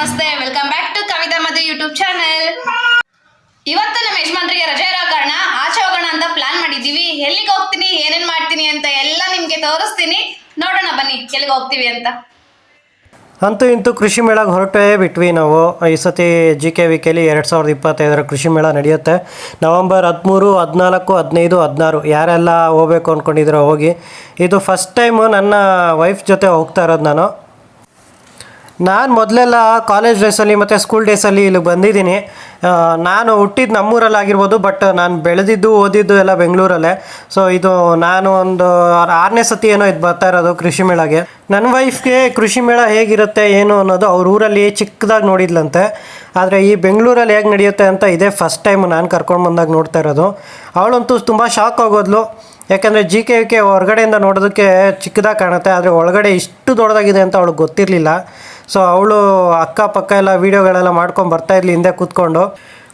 ನಮಸ್ತೆ, welcome back to Kavita Madhu YouTube channel. ಇವತ್ತು ನಮ್ಮ ಯಜಮಾನ್ರಿಗೆ ರಜೆ ಇರೋ ಕಾರಣ ಆಚೆ ಹೋಗೋಣ ಅಂತ ಪ್ಲಾನ್ ಮಾಡಿದ್ದೀವಿ. ಎಲ್ಲಿಗೆ ಹೋಗ್ತೀನಿ, ಏನೇನ್ ಮಾಡ್ತೀನಿ ಅಂತ ಎಲ್ಲ ನಿಮ್ಗೆ ತೋರಿಸ್ತೀನಿ. ನೋಡೋಣ ಬನ್ನಿ ಎಲ್ಲಿಗೆ ಹೋಗ್ತೀವಿ ಅಂತ. ಅಂತೂ ಇಂತೂ ಕೃಷಿ ಮೇಳಗೆ ಹೊರಟೇ ಬಿಟ್ವಿ ನಾವು. ಈ ಸತಿ GKVKಲಿ 2025 ಕೃಷಿ ಮೇಳ ನಡೆಯುತ್ತೆ. ನವಂಬರ್ 13, 14, 15, 16 ಯಾರೆಲ್ಲ ಹೋಗ್ಬೇಕು ಅಂದ್ಕೊಂಡಿದ್ದೀರೋ ಹೋಗಿ. ಇದು ಫಸ್ಟ್ ಟೈಮು ನನ್ನ ವೈಫ್ ಜೊತೆ ಹೋಗ್ತಾ ಇರೋದು. ನಾನು ಮೊದಲೆಲ್ಲ ಕಾಲೇಜ್ ಡೇಸಲ್ಲಿ ಮತ್ತು ಸ್ಕೂಲ್ ಡೇಸಲ್ಲಿ ಇಲ್ಲಿಗೆ ಬಂದಿದ್ದೀನಿ. ನಾನು ಹುಟ್ಟಿದ್ದು ನಮ್ಮೂರಲ್ಲಾಗಿರ್ಬೋದು, ಬಟ್ ನಾನು ಬೆಳೆದಿದ್ದು ಓದಿದ್ದು ಎಲ್ಲ ಬೆಂಗಳೂರಲ್ಲೇ. ಸೊ ಇದು ನಾನು ಒಂದು 6ನೇ ಸತಿ ಏನೋ ಇದು ಬರ್ತಾ ಇರೋದು ಕೃಷಿ ಮೇಳಗೆ. ನನ್ನ ವೈಫ್ಗೆ ಕೃಷಿ ಮೇಳ ಹೇಗಿರುತ್ತೆ ಏನು ಅನ್ನೋದು ಅವ್ರ ಊರಲ್ಲಿ ಚಿಕ್ಕದಾಗಿ ನೋಡಿದ್ಲಂತೆ. ಆದರೆ ಈ ಬೆಂಗಳೂರಲ್ಲಿ ಹೇಗೆ ನಡೆಯುತ್ತೆ ಅಂತ ಇದೇ ಫಸ್ಟ್ ಟೈಮ್ ನಾನು ಕರ್ಕೊಂಡು ಬಂದಾಗ ನೋಡ್ತಾ ಇರೋದು. ಅವಳಂತೂ ತುಂಬ ಶಾಕ್ ಆಗೋದ್ಲು. ಯಾಕೆಂದರೆ GKVK ಹೊರಗಡೆಯಿಂದ ನೋಡೋದಕ್ಕೆ ಚಿಕ್ಕದಾಗಿ ಕಾಣುತ್ತೆ, ಆದರೆ ಒಳಗಡೆ ಇಷ್ಟು ದೊಡ್ಡದಾಗಿದೆ ಅಂತ ಅವಳಿಗೆ ಗೊತ್ತಿರಲಿಲ್ಲ. ಸೊ ಅವಳು ಅಕ್ಕಪಕ್ಕ ಎಲ್ಲ ವೀಡಿಯೋಗಳೆಲ್ಲ ಮಾಡ್ಕೊಂಡು ಬರ್ತಾಯಿದ್ಲಿ ಹಿಂದೆ ಕೂತ್ಕೊಂಡು.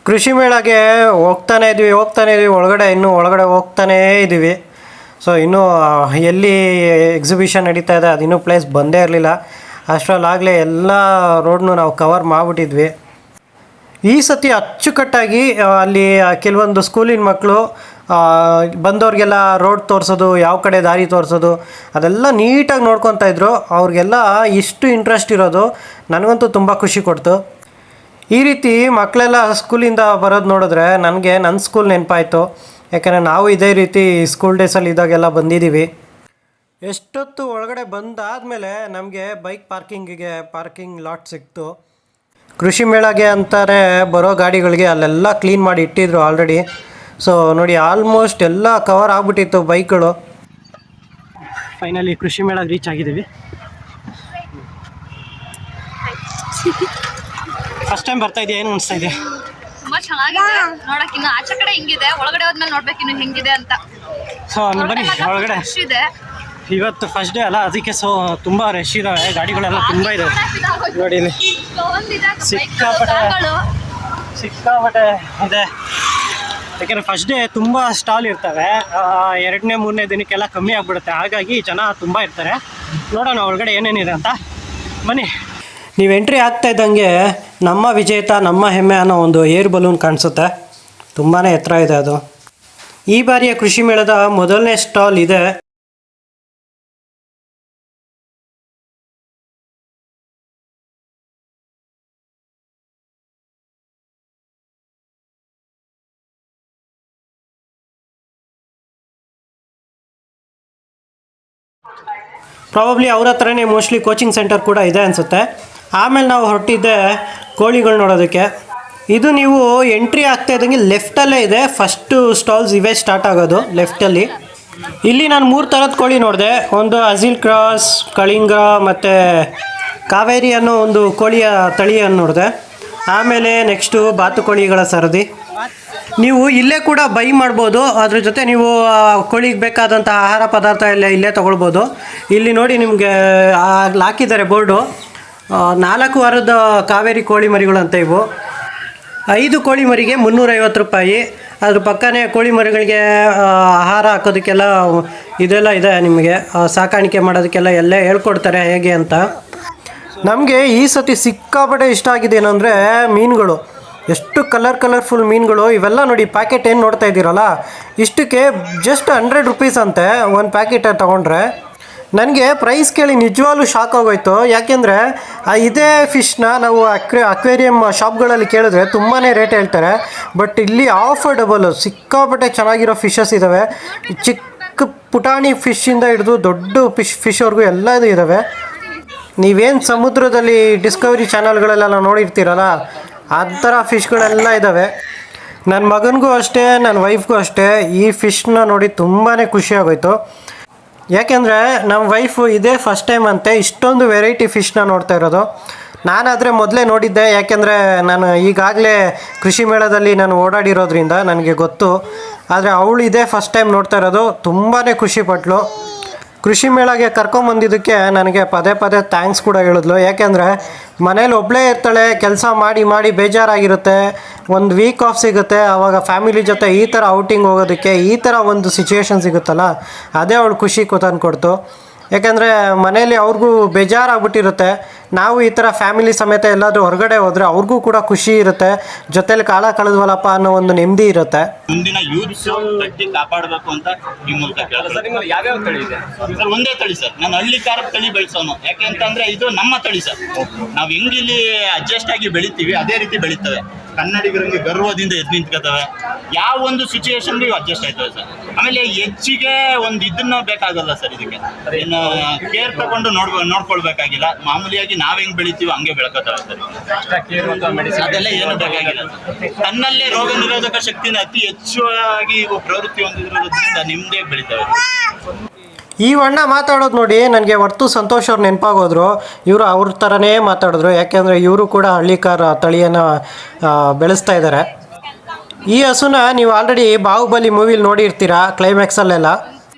ಕೃಷಿ ಮೇಳಗೆ ಹೋಗ್ತಾನೇ ಇದ್ವಿ ಒಳಗಡೆ ಹೋಗ್ತಾನೇ ಇದ್ದೀವಿ. ಸೊ ಇನ್ನೂ ಎಲ್ಲಿ ಎಕ್ಸಿಬಿಷನ್ ನಡೀತಾ ಇದೆ ಅದು ಇನ್ನೂ ಪ್ಲೇಸ್ ಬಂದೇ ಇರಲಿಲ್ಲ. ಅಷ್ಟರಲ್ಲಾಗಲೇ ಎಲ್ಲ ರೋಡ್ನು ನಾವು ಕವರ್ ಮಾಡಿಬಿಟ್ಟಿದ್ವಿ. ಈ ಸತಿ ಅಚ್ಚುಕಟ್ಟಾಗಿ ಅಲ್ಲಿ ಕೆಲವೊಂದು ಸ್ಕೂಲಿನ ಮಕ್ಕಳು ಬಂದವ್ರಿಗೆಲ್ಲ ರೋಡ್ ತೋರಿಸೋದು, ಯಾವ ಕಡೆ ದಾರಿ ತೋರಿಸೋದು ಅದೆಲ್ಲ ನೀಟಾಗಿ ನೋಡ್ಕೊತಾ ಇದ್ರು. ಅವ್ರಿಗೆಲ್ಲ ಇಷ್ಟು ಇಂಟ್ರೆಸ್ಟ್ ಇರೋದು ನನಗಂತೂ ತುಂಬ ಖುಷಿ ಕೊಡ್ತು. ಈ ರೀತಿ ಮಕ್ಕಳೆಲ್ಲ ಸ್ಕೂಲಿಂದ ಬರೋದು ನೋಡಿದ್ರೆ ನನಗೆ ನನ್ನ ಸ್ಕೂಲ್ ನೆನಪಾಯಿತು. ಯಾಕಂದರೆ ನಾವು ಇದೇ ರೀತಿ ಸ್ಕೂಲ್ ಡೇಸಲ್ಲಿ ಇದ್ದಾಗೆಲ್ಲ ಬಂದಿದ್ದೀವಿ. ಎಷ್ಟೊತ್ತು ಒಳಗಡೆ ಬಂದಾದಮೇಲೆ ನಮಗೆ ಬೈಕ್ ಪಾರ್ಕಿಂಗ್ ಲಾಟ್ ಸಿಕ್ತು. ಕೃಷಿ ಮೇಳಗೆ ಅಂತಾರೆ ಬರೋ ಗಾಡಿಗಳಿಗೆ ಅಲ್ಲೆಲ್ಲ ಕ್ಲೀನ್ ಮಾಡಿ ಇಟ್ಟಿದ್ರು ಆಲ್ರೆಡಿ. ಸೊ ನೋಡಿ, ಆಲ್ಮೋಸ್ಟ್ ಎಲ್ಲ ಕವರ್ ಆಗಿಬಿಟ್ಟಿತ್ತು ಬೈಕ್ಗಳು. ಫೈನಲಿ ಕೃಷಿ ಮೇಳಗೆ ರೀಚ್ ಆಗಿದ್ದೀವಿ. ಫಸ್ಟ್ ಟೈಮ್ ಬರ್ತಾ ಇದೆಯಾ, ಏನು ಅನಿಸ್ತಾ ಇದೆ? ತುಂಬಾ ಚೆನ್ನಾಗಿದೆ ನೋಡಕ್ಕೆ. ಇನ್ನು ಆಚೆ ಕಡೆ ಹಿಂಗಿದೆ, ಒಳಗಡೆ ಹೋದ್ಮೇಲೆ ನೋಡ್ಬೇಕು ಇನ್ನು ಹೆಂಗಿದೆ ಅಂತ. ಸೊ ಬನ್ನಿ ಒಳಗಡೆ. ಇದೆ ಇವತ್ತು ಫಸ್ಟ್ ಡೇ ಅಲ್ಲ, ಅದಕ್ಕೆ ಸೊ ತುಂಬ ರಶ್ ಇದ್ದಾವೆ, ಗಾಡಿಗಳೆಲ್ಲ ತುಂಬ ಇದೆ. ನೋಡಿ ಇಲ್ಲಿ ಸಿಕ್ಕಾಪಟ್ಟೆ ಇದೆ. ಯಾಕೆಂದರೆ ಫಸ್ಟ್ ಡೇ ತುಂಬ ಸ್ಟಾಲ್ ಇರ್ತವೆ. 2ನೇ 3ನೇ ದಿನಕ್ಕೆಲ್ಲ ಕಮ್ಮಿ ಆಗಿಬಿಡುತ್ತೆ. ಹಾಗಾಗಿ ಜನ ತುಂಬ ಇರ್ತಾರೆ. ನೋಡೋಣ ಒಳಗಡೆ ಏನೇನಿದೆ ಅಂತ, ಬನ್ನಿ. ನೀವು ಎಂಟ್ರಿ ಆಗ್ತಾ ಇದ್ದಂಗೆ ನಮ್ಮ ವಿಜೇತ ನಮ್ಮ ಹೆಮ್ಮೆ ಅನ್ನೋ ಒಂದು ಏರ್ ಬಲೂನ್ ಕಾಣಿಸುತ್ತೆ. ತುಂಬಾ ಎತ್ತರ ಇದೆ ಅದು. ಈ ಬಾರಿಯ ಕೃಷಿ ಮೇಳದ ಮೊದಲನೇ ಸ್ಟಾಲ್ ಇದೆ. ಪ್ರಾಬಬ್ಲಿ ಅವ್ರ ಹತ್ರನೇ ಮೋಸ್ಟ್ಲಿ ಕೋಚಿಂಗ್ ಸೆಂಟರ್ ಕೂಡ ಇದೆ ಅನಿಸುತ್ತೆ. ಆಮೇಲೆ ನಾವು ಹೊರಟಿದ್ದೆ ಕೋಳಿಗಳು ನೋಡೋದಕ್ಕೆ. ಇದು ನೀವು ಎಂಟ್ರಿ ಆಗ್ತಾ ಇದ್ದಂಗೆ ಲೆಫ್ಟಲ್ಲೇ ಇದೆ ಫಸ್ಟು ಸ್ಟಾಲ್ಸ್ ಇವೆ ಸ್ಟಾರ್ಟ್ ಆಗೋದು ಲೆಫ್ಟಲ್ಲಿ. ಇಲ್ಲಿ ನಾನು 3 ಥರದ ಕೋಳಿ ನೋಡಿದೆ. ಒಂದು ಅಜಿಲ್ ಕ್ರಾಸ್, ಕಳಿಂಗ ಮತ್ತು ಕಾವೇರಿ ಅನ್ನೋ ಒಂದು ಕೋಳಿಯ ತಳಿಯನ್ನು ನೋಡಿದೆ. ಆಮೇಲೆ ನೆಕ್ಸ್ಟು ಬಾತುಕೋಳಿಗಳ ಸರದಿ. ನೀವು ಇಲ್ಲೇ ಕೂಡ ಬೈ ಮಾಡ್ಬೋದು. ಅದ್ರ ಜೊತೆ ನೀವು ಕೋಳಿಗೆ ಬೇಕಾದಂಥ ಆಹಾರ ಪದಾರ್ಥ ಎಲ್ಲ ಇಲ್ಲೇ ತೊಗೊಳ್ಬೋದು. ಇಲ್ಲಿ ನೋಡಿ ನಿಮಗೆ ಹಾಕಿದ್ದಾರೆ ಬೋರ್ಡು. 4 ವಾರದ ಕಾವೇರಿ ಕೋಳಿ ಮರಿಗಳು ಅಂತ ಇವು. 5 ಕೋಳಿ ಮರಿಗೆ 350 ರೂಪಾಯಿ. ಅದ್ರ ಪಕ್ಕನೇ ಕೋಳಿ ಮರಿಗಳಿಗೆ ಆಹಾರ ಹಾಕೋದಕ್ಕೆಲ್ಲ ಇದೆಲ್ಲ ಇದೆ. ನಿಮಗೆ ಸಾಕಾಣಿಕೆ ಮಾಡೋದಕ್ಕೆಲ್ಲ ಎಲ್ಲ ಹೇಳ್ಕೊಡ್ತಾರೆ ಹೇಗೆ ಅಂತ. ನಮಗೆ ಈ ಸತಿ ಸಿಕ್ಕಾಪಟ್ಟೆ ಇಷ್ಟ ಆಗಿದೆ ಏನಂದರೆ ಮೀನುಗಳು. ಎಷ್ಟು ಕಲರ್ಫುಲ್ ಮೀನುಗಳು ಇವೆಲ್ಲ ನೋಡಿ. ಪ್ಯಾಕೆಟ್ ಏನು ನೋಡ್ತಾ ಇದ್ದೀರಲ್ಲ, ಇಷ್ಟಕ್ಕೆ ಜಸ್ಟ್ 100 ರೂಪೀಸ್ ಅಂತೆ ಒಂದು ಪ್ಯಾಕೆಟ್ ತೊಗೊಂಡ್ರೆ. ನನಗೆ ಪ್ರೈಸ್ ಕೇಳಿ ನಿಜವಾಗ್ಲೂ ಶಾಕ್ ಆಗೋಯ್ತು. ಯಾಕೆಂದರೆ ಇದೇ ಫಿಶ್ನ ನಾವು ಅಕ್ವೇರಿಯಂ ಶಾಪ್ಗಳಲ್ಲಿ ಕೇಳಿದ್ರೆ ತುಂಬಾ ರೇಟ್ ಹೇಳ್ತಾರೆ. ಬಟ್ ಇಲ್ಲಿ ಆಫರ್ಡಬಲ್ ಸಿಕ್ಕಾಪಟ್ಟೆ ಚೆನ್ನಾಗಿರೋ ಫಿಶಸ್ ಇದ್ದಾವೆ. ಚಿಕ್ಕ ಪುಟಾಣಿ ಫಿಶ್ಶಿಂದ ಹಿಡಿದು ದೊಡ್ಡ ಫಿಶ್ವರೆಗೂ ಎಲ್ಲದೂ ಇದ್ದಾವೆ. ನೀವೇನು ಸಮುದ್ರದಲ್ಲಿ ಡಿಸ್ಕವರಿ ಚಾನಲ್ಗಳೆಲ್ಲ ನೋಡಿರ್ತೀರಲ್ಲ, ಆ ಥರ ಫಿಶ್ಗಳೆಲ್ಲ ಇದ್ದಾವೆ. ನನ್ನ ಮಗನಿಗೂ ಅಷ್ಟೇ, ನನ್ನ ವೈಫ್ಗೂ ಅಷ್ಟೇ ಈ ಫಿಶ್ನ ನೋಡಿ ತುಂಬಾ ಖುಷಿಯಾಗೋಯ್ತು. ಯಾಕೆಂದರೆ ನಮ್ಮ ವೈಫು ಇದೇ ಫಸ್ಟ್ ಟೈಮ್ ಅಂತೆ ಇಷ್ಟೊಂದು ವೆರೈಟಿ ಫಿಶ್ನ ನೋಡ್ತಾ ಇರೋದು. ನಾನಾದರೆ ಮೊದಲೇ ನೋಡಿದ್ದೆ. ಯಾಕೆಂದರೆ ನಾನು ಈಗಾಗಲೇ ಕೃಷಿ ಮೇಳದಲ್ಲಿ ನಾನು ಓಡಾಡಿರೋದ್ರಿಂದ ನನಗೆ ಗೊತ್ತು. ಆದರೆ ಅವಳು ಇದೇ ಫಸ್ಟ್ ಟೈಮ್ ನೋಡ್ತಾ ಇರೋದು. ತುಂಬಾ ಖುಷಿಪಟ್ಲು. ಕೃಷಿ ಮೇಳಗೆ ಕರ್ಕೊಂಬಂದಿದ್ದಕ್ಕೆ ನನಗೆ ಪದೇ ಥ್ಯಾಂಕ್ಸ್ ಕೂಡ ಹೇಳಿದ್ಲು. ಯಾಕೆಂದರೆ ಮನೇಲಿ ಒಬ್ಬಳೇ ಇರ್ತಾಳೆ, ಕೆಲಸ ಮಾಡಿ ಬೇಜಾರಾಗಿರುತ್ತೆ. ಒಂದು ವೀಕ್ ಆಫ್ ಸಿಗುತ್ತೆ, ಆವಾಗ ಫ್ಯಾಮಿಲಿ ಜೊತೆ ಈ ಥರ ಔಟಿಂಗ್ ಹೋಗೋದಕ್ಕೆ ಈ ಥರ ಒಂದು ಸಿಚುವೇಶನ್ ಸಿಗುತ್ತಲ್ಲ, ಅದೇ ಅವಳು ಖುಷಿ ತಂದು ಕೊಡ್ತು. ಯಾಕೆಂದರೆ ಮನೆಯಲ್ಲಿ ಅವ್ರಿಗೂ ಬೇಜಾರಾಗ್ಬಿಟ್ಟಿರುತ್ತೆ. ನಾವು ಈ ಥರ ಫ್ಯಾಮಿಲಿ ಸಮೇತ ಎಲ್ಲಾದರೂ ಹೊರಗಡೆ ಹೋದರೆ ಅವ್ರಿಗೂ ಕೂಡ ಖುಷಿ ಇರುತ್ತೆ, ಜೊತೆಲಿ ಕಾಲ ಕಳೆದ್ವಲ್ಲಪ್ಪ ಅನ್ನೋ ಒಂದು ನೆಮ್ಮದಿ ಇರುತ್ತೆ. ಮುಂದಿನ ಯೂತ್ಸ್ ಗಟ್ಟಿ ಕಾಪಾಡಬೇಕು ಅಂತ ಈ ಮೂಲಕ ಕೇಳ್ತಾರೆ. ಯಾವ್ಯಾವ ತಳಿ ಇದೆ ಸರ್ ಒಂದೇ ತಳಿ ಸರ್, ನಾನು ಹಳ್ಳಿ ಕಾರದ ತಳಿ ಬೆಳೆಸೋನು. ಯಾಕೆ ಅಂತಂದ್ರೆ ಇದು ನಮ್ಮ ತಳಿ ಸರ್. ನಾವು ಹೆಂಗಿಲ್ಲಿ ಅಡ್ಜಸ್ಟ್ ಆಗಿ ಬೆಳಿತೀವಿ ಅದೇ ರೀತಿ ಬೆಳೀತವೆ. ಕನ್ನಡಿಗರಿಗೆ ಗರ್ವದಿಂದ ಎದ್ದು ನಿಂತ್ಕೋತವೆ. ಯಾವ ಒಂದು ಸಿಚುವೇಶನ್ಗೂ ಇವು ಅಡ್ಜಸ್ಟ್ ಆಯ್ತವೆ ಸರ್. ಆಮೇಲೆ ಹೆಚ್ಚಿಗೆ ಒಂದು ಇದನ್ನ ಬೇಕಾಗಲ್ಲ ಸರ್. ಇದಕ್ಕೆ ಇನ್ನು ಕೇರ್ ತಗೊಂಡು ನೋಡ್ಕೊಳ್ಬೇಕಾಗಿಲ್ಲ. ಮಾಮೂಲಿಯಾಗಿ ನಾವ್ ಹೆಂಗ್ ಬೆಳಿತೀವಿ ಹಂಗೆ ಬೆಳ್ಕೋತವೆ ಸರ್. ಅದೆಲ್ಲ ಏನು ಬೇಕಾಗಿಲ್ಲ ಸರ್. ತನ್ನಲ್ಲೇ ರೋಗ ನಿರೋಧಕ ಶಕ್ತಿನ ಅತಿ ಹೆಚ್ಚಾಗಿ ಇವು ಪ್ರವೃತ್ತಿ ಹೊಂದಿರೋದ್ರಿಂದ ನಿಮ್ದೇ ಬೆಳಿತವೆ. ಈ ಅಣ್ಣ ಮಾತಾಡೋದು ನೋಡಿ ನನಗೆ ಹೊರ್ತು ಸಂತೋಷ್ ಅವ್ರು ನೆನಪಾಗೋದ್ರು. ಇವರು ಅವ್ರ ಥರನೇ ಮಾತಾಡಿದ್ರು, ಯಾಕೆಂದರೆ ಇವರು ಕೂಡ ಹಳ್ಳಿಕಾರ ತಳಿಯನ್ನು ಬೆಳೆಸ್ತಾ ಇದ್ದಾರೆ. ಈ ಹಸುನ ನೀವು ಆಲ್ರೆಡಿ ಬಾಹುಬಲಿ ಮೂವಿಲಿ ನೋಡಿರ್ತೀರಾ ಕ್ಲೈಮ್ಯಾಕ್ಸಲ್ಲೆಲ್ಲ.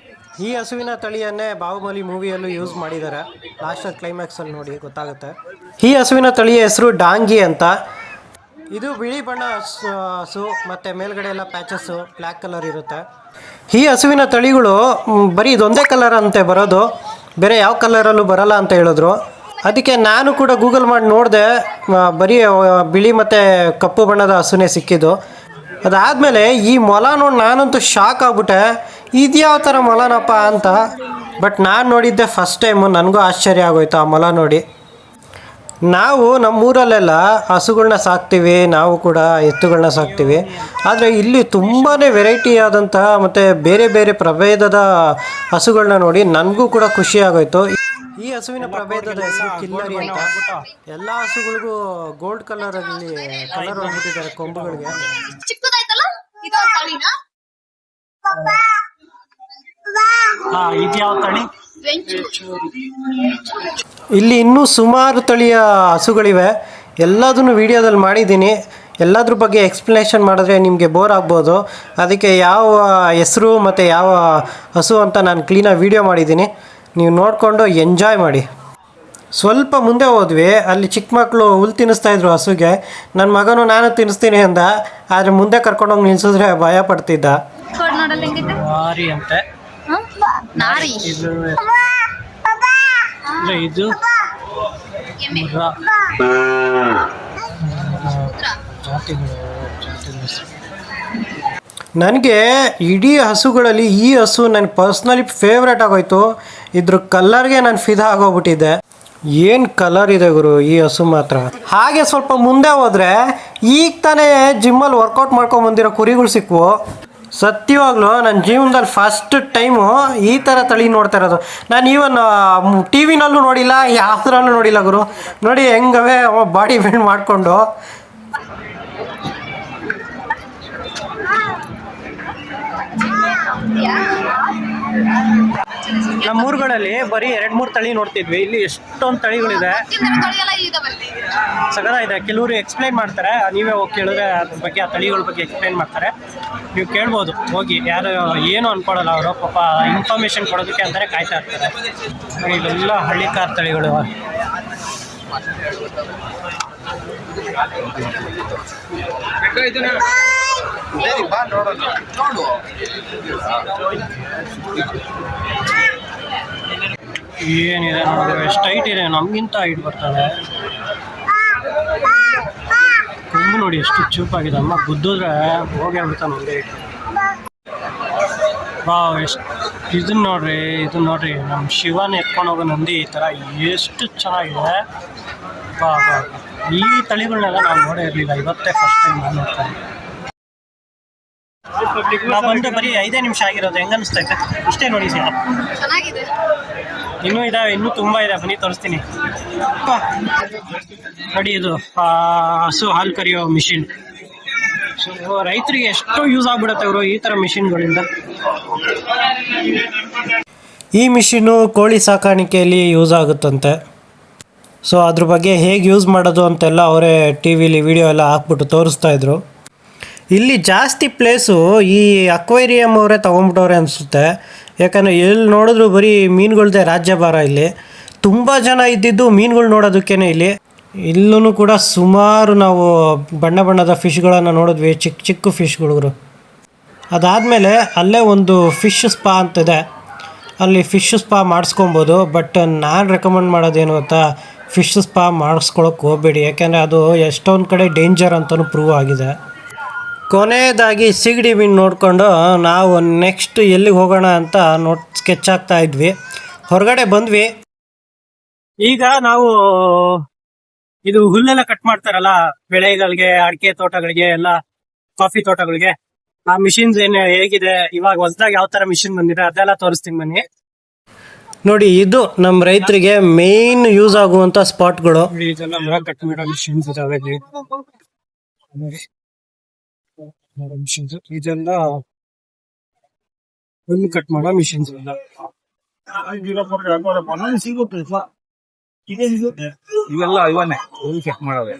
ಈ ಹಸುವಿನ ತಳಿಯನ್ನೇ ಬಾಹುಬಲಿ ಮೂವಿಯಲ್ಲೂ ಯೂಸ್ ಮಾಡಿದ್ದಾರೆ. ಲಾಸ್ಟಲ್ಲಿ ಕ್ಲೈಮ್ಯಾಕ್ಸಲ್ಲಿ ನೋಡಿ ಗೊತ್ತಾಗುತ್ತೆ. ಈ ಹಸುವಿನ ತಳಿಯ ಹೆಸರು ಡಾಂಗಿ ಅಂತ. ಇದು ಬಿಳಿ ಬಣ್ಣ ಹಸು ಮತ್ತು ಮೇಲ್ಗಡೆ ಎಲ್ಲ ಪ್ಯಾಚಸ್ಸು ಬ್ಲ್ಯಾಕ್ ಕಲರ್ ಇರುತ್ತೆ. ಈ ಹಸುವಿನ ತಳಿಗಳು ಬರೀ ಇದೊಂದೇ ಕಲರ್ ಅಂತೆ ಬರೋದು, ಬೇರೆ ಯಾವ ಕಲರಲ್ಲೂ ಬರಲ್ಲ ಅಂತ ಹೇಳಿದ್ರು. ಅದಕ್ಕೆ ನಾನು ಕೂಡ ಗೂಗಲ್ ಮಾಡಿ ನೋಡಿದೆ, ಬರೀ ಬಿಳಿ ಮತ್ತು ಕಪ್ಪು ಬಣ್ಣದ ಹಸುನೇ ಸಿಕ್ಕಿದ್ದು. ಅದಾದಮೇಲೆ ಈ ಮೊಲ ನೋಡಿ ನಾನಂತೂ ಶಾಕ್ ಆಗ್ಬಿಟ್ಟೆ, ಇದು ಯಾವ ಥರ ಮೊಲನಪ್ಪ ಅಂತ. ಬಟ್ ನಾನು ನೋಡಿದ್ದೆ ಫಸ್ಟ್ ಟೈಮು, ನನಗೂ ಆಶ್ಚರ್ಯ ಆಗೋಯ್ತು ಆ ಮೊಲ ನೋಡಿ. ನಾವು ನಮ್ಮೂರಲ್ಲೆಲ್ಲ ಹಸುಗಳನ್ನ ಸಾಕ್ತೀವಿ, ನಾವು ಕೂಡ ಎತ್ತುಗಳನ್ನ ಸಾಕ್ತೀವಿ. ಆದರೆ ಇಲ್ಲಿ ತುಂಬಾ ವೆರೈಟಿ ಆದಂಥ ಮತ್ತು ಬೇರೆ ಬೇರೆ ಪ್ರಭೇದದ ಹಸುಗಳನ್ನ ನೋಡಿ ನನಗೂ ಕೂಡ ಖುಷಿ ಆಗೋಯ್ತು. ಈ ಹಸುವಿನ ಪ್ರಭೇದದ ಹೆಸರು ಕಿಲ್ಲರಿ ಅಂತ. ಎಲ್ಲ ಹಸುಗಳಿಗೂ ಗೋಲ್ಡ್ ಕಲರಲ್ಲಿ ಕಲರ್ ಹೊಂದ್ಬಿಟ್ಟಿದ್ದಾರೆ ಕೊಂಬುಗಳಿಗೆ. ಇದ್ಯಾವ ತಳಿ? ಇಲ್ಲಿ ಇನ್ನೂ ಸುಮಾರು ತಳಿಯ ಹಸುಗಳಿವೆ. ಎಲ್ಲದನ್ನು ವಿಡಿಯೋದಲ್ಲಿ ಮಾಡಿದ್ದೀನಿ. ಎಲ್ಲದ್ರ ಬಗ್ಗೆ ಎಕ್ಸ್ಪ್ಲನೇಷನ್ ಮಾಡಿದ್ರೆ ನಿಮಗೆ ಬೋರ್ ಆಗ್ಬೋದು. ಅದಕ್ಕೆ ಯಾವ ಹೆಸರು ಮತ್ತು ಯಾವ ಹಸು ಅಂತ ನಾನು ಕ್ಲೀನಾಗಿ ವಿಡಿಯೋ ಮಾಡಿದ್ದೀನಿ, ನೀವು ನೋಡಿಕೊಂಡು ಎಂಜಾಯ್ ಮಾಡಿ. ಸ್ವಲ್ಪ ಮುಂದೆ ಹೋದ್ವಿ, ಅಲ್ಲಿ ಚಿಕ್ಕ ಮಕ್ಕಳು ಹುಲ್ಲು ತಿನ್ನಿಸ್ತಾಯಿದ್ರು ಹಸುಗೆ. ನನ್ನ ಮಗನು ನಾನು ತಿನ್ನಿಸ್ತೀನಿ ಅಂದ, ಆದರೆ ಮುಂದೆ ಕರ್ಕೊಂಡೋಗಿ ನಿಲ್ಸಿದ್ರೆ ಭಯ ಪಡ್ತಿದ್ದ. ನಾರಿ ಅಂತೆ ಇದು ನನಗೆ ಇಡೀ ಹಸುಗಳಲ್ಲಿ ಈ ಹಸು ನನಗೆ ಪರ್ಸ್ನಲಿ ಫೇವ್ರೇಟ್ ಆಗೋಯ್ತು. ಇದ್ರ ಕಲರ್ಗೆ ನಾನು ಫಿದಾ ಆಗೋಗ್ಬಿಟ್ಟಿದ್ದೆ. ಏನು ಕಲರ್ ಇದೆ ಗುರು ಈ ಹಸು ಮಾತ್ರ. ಹಾಗೆ ಸ್ವಲ್ಪ ಮುಂದೆ ಹೋದರೆ ಈಗ ತಾನೇ ಜಿಮ್ಮಲ್ಲಿ ವರ್ಕೌಟ್ ಮಾಡ್ಕೊಂಡು ಬಂದಿರೋ ಕುರಿಗಳು ಸಿಕ್ವು. ಸತ್ಯವಾಗ್ಲೂ ನನ್ನ ಜೀವನದಲ್ಲಿ ಫಸ್ಟ್ ಟೈಮು ಈ ಥರ ತಳಿ ನೋಡ್ತಾ ಇರೋದು. ನಾನು ಈವನ್ ಟಿ ವಿನಲ್ಲೂ ನೋಡಿಲ್ಲ, ಯಾವುದ್ರಲ್ಲೂ ನೋಡಿಲ್ಲ ಗುರು. ನೋಡಿ ಹೆಂಗವೆ ಬಾಡಿ ಬಿಲ್ಡ್ ಮಾಡಿಕೊಂಡು. ನಮ್ಮೂರುಗಳಲ್ಲಿ ಬರೀ 2-3 ತಳಿ ನೋಡ್ತಿದ್ವಿ, ಇಲ್ಲಿ ಎಷ್ಟೊಂದು ತಳಿಗಳಿದೆ. ಸಗದಾಗಿದೆ. ಕೆಲವರು ಎಕ್ಸ್ಪ್ಲೈನ್ ಮಾಡ್ತಾರೆ, ನೀವೇ ಹೋಗಿ ಕೇಳಿದ್ರೆ ಅದ್ರ ಬಗ್ಗೆ, ಆ ತಳಿಗಳ ಬಗ್ಗೆ ಎಕ್ಸ್ಪ್ಲೈನ್ ಮಾಡ್ತಾರೆ. ನೀವು ಕೇಳ್ಬೋದು ಹೋಗಿ, ಯಾರು ಏನು ಅಂದ್ಕೊಳ್ಳಲ್ಲ ಅವರು. ಪಾಪ ಇನ್ಫಾರ್ಮೇಷನ್ ಕೊಡೋದಕ್ಕೆ ಅಂತಲೇ ಕಾಯ್ತಾ ಇರ್ತಾರೆ. ಇಲ್ಲೆಲ್ಲ ಹಳ್ಳಿಕಾರ್ ತಳಿಗಳು. ಏನಿದೆ ನೋಡಿದ್ರೆ ಎಷ್ಟು ಹೈಟ್ ಇದೆ, ನಮಗಿಂತ ಹೈಟ್ ಬರ್ತಾನೆ. ಕೊಂಬು ನೋಡಿ ಎಷ್ಟು ಚೂಪಾಗಿದೆ. ಅಮ್ಮ ಗುದ್ದಿದ್ರೆ ಹೋಗೇ ಬಿಡ್ತಾನೆ ಒಂದೇ ಹೈಟ್. ಎಷ್ಟು ಇದನ್ನ ನೋಡ್ರಿ ನಮ್ಮ ಶಿವನ ಎತ್ಕೊಂಡು ಹೋಗೋ ನಂದಿ ಈ ಥರ ಎಷ್ಟು ಚೆನ್ನಾಗಿದೆ. ಈ ತಳಿಗಳನ್ನೆಲ್ಲ ನಾವು ನೋಡೇ ಇರಲಿಲ್ಲ, ಇವತ್ತೇ ಫಸ್ಟ್ ಟೈಮ್ ನಾನು ನೋಡ್ತಾನೆ. ನಾವು ಬಂದು ಬರೀ 5 ನಿಮಿಷ ಆಗಿರೋದು. ಹೆಂಗೆ ಅನಿಸ್ತೈತೆ? ಇಷ್ಟೇ ನೋಡಿ ಸರ್, ಚೆನ್ನಾಗಿದೆ. ಇನ್ನೂ ಇದಾವೆ, ಇನ್ನೂ ತುಂಬ ಇದೆ. ಬನ್ನಿ ತೋರಿಸ್ತೀನಿ. ನೋಡಿ ಇದು ಹಸು ಹಾಲು ಕರಿಯೋ ಮಿಷಿನ್. ಸೊ ರೈತರಿಗೆ ಎಷ್ಟೋ ಯೂಸ್ ಆಗ್ಬಿಡುತ್ತೆ ಅವರು ಈ ಥರ ಮಿಷಿನ್ಗಳಿಂದ. ಈ ಮಿಷಿನ್ನು ಕೋಳಿ ಸಾಕಾಣಿಕೆಯಲ್ಲಿ ಯೂಸ್ ಆಗುತ್ತಂತೆ. ಸೊ ಅದ್ರ ಬಗ್ಗೆ ಹೇಗೆ ಯೂಸ್ ಮಾಡೋದು ಅಂತೆಲ್ಲ ಅವರೇ ಟಿ ವಿಲಿ ವಿಡಿಯೋ ಎಲ್ಲ ಹಾಕ್ಬಿಟ್ಟು ತೋರಿಸ್ತಾಯಿದ್ರು. ಇಲ್ಲಿ ಜಾಸ್ತಿ ಪ್ಲೇಸು ಈ ಅಕ್ವೇರಿಯಮ್ ಅವರೇ ತೊಗೊಂಬಿಟ್ಟವ್ರೆ ಅನಿಸುತ್ತೆ. ಯಾಕಂದರೆ ಎಲ್ಲಿ ನೋಡಿದ್ರು ಬರೀ ಮೀನುಗಳ್ದೇ ರಾಜ್ಯಭಾರ. ಇಲ್ಲಿ ತುಂಬ ಜನ ಇದ್ದಿದ್ದು ಮೀನುಗಳು ನೋಡೋದಕ್ಕೇ. ಇಲ್ಲೂ ಕೂಡ ಸುಮಾರು ನಾವು ಬಣ್ಣ ಬಣ್ಣದ ಫಿಶ್ಗಳನ್ನು ನೋಡಿದ್ವಿ, ಚಿಕ್ಕ ಚಿಕ್ಕ ಫಿಶ್ಗಳು. ಅದಾದಮೇಲೆ ಅಲ್ಲೇ ಒಂದು ಫಿಶ್ ಸ್ಪಾ ಅಂತಿದೆ. ಅಲ್ಲಿ ಫಿಶ್ ಸ್ಪಾ ಮಾಡಿಸ್ಕೊಬೋದು. ಬಟ್ ನಾನು ರೆಕಮೆಂಡ್ ಮಾಡೋದೇನು ಗೊತ್ತಾ, ಫಿಶ್ ಸ್ಪಾ ಮಾಡಿಸ್ಕೊಳಕ್ಕೆ ಹೋಗಬೇಡಿ, ಯಾಕೆಂದರೆ ಅದು ಎಷ್ಟೊಂದು ಕಡೆ ಡೇಂಜರ್ ಅಂತಲೂ ಪ್ರೂವ್ ಆಗಿದೆ. ಕೊನೆಯದಾಗಿ ಸಿಗಡಿ ಮೀನು ನೋಡಿಕೊಂಡು ನಾವು ನೆಕ್ಸ್ಟ್ ಎಲ್ಲಿಗೆ ಹೋಗೋಣ ಅಂತ ಸ್ಕೆಚ್ ಆಗ್ತಾ ಇದ್ವಿ. ಹೊರಗಡೆ ಬಂದ್ವಿ. ಈಗ ನಾವು ಇದು ಹುಲ್ಲೆಲ್ಲ ಕಟ್ ಮಾಡ್ತಾರಲ್ಲ ಬೆಳೆಗಳಿಗೆ, ಅಡಿಕೆ ತೋಟಗಳಿಗೆ, ಎಲ್ಲ ಕಾಫಿ ತೋಟಗಳಿಗೆ, ಆ ಮಿಷಿನ್ಸ್ ಹೇಗಿದೆ, ಇವಾಗ ಹೊಸದಾಗಿ ಯಾವ ತರ ಮಿಷಿನ್ ಬಂದಿದೆ ಅದೆಲ್ಲ ತೋರಿಸ್ತೀನಿ ಬನ್ನಿ. ನೋಡಿ, ಇದು ನಮ್ಮ ರೈತರಿಗೆ ಮೇನ್ ಯೂಸ್ ಆಗುವಂತ ಸ್ಪಾಟ್ಗಳು. ಇದೆಲ್ಲ ಮರ ಕಟ್ ಮಾಡೋ ಮಿಷಿನ್ಸ್ ಇದಾವೆ. ಮಿಷಿನ್ಸ್ ಇದೆಲ್ಲ ಹುಲ್ಲು ಕಟ್ ಮಾಡೋ ಮಿಷಿನ್ಸ್ ಎಲ್ಲ. ಇವೆಲ್ಲ ಇವನ್ನೇ ಚೆಕ್ ಮಾಡೋದು.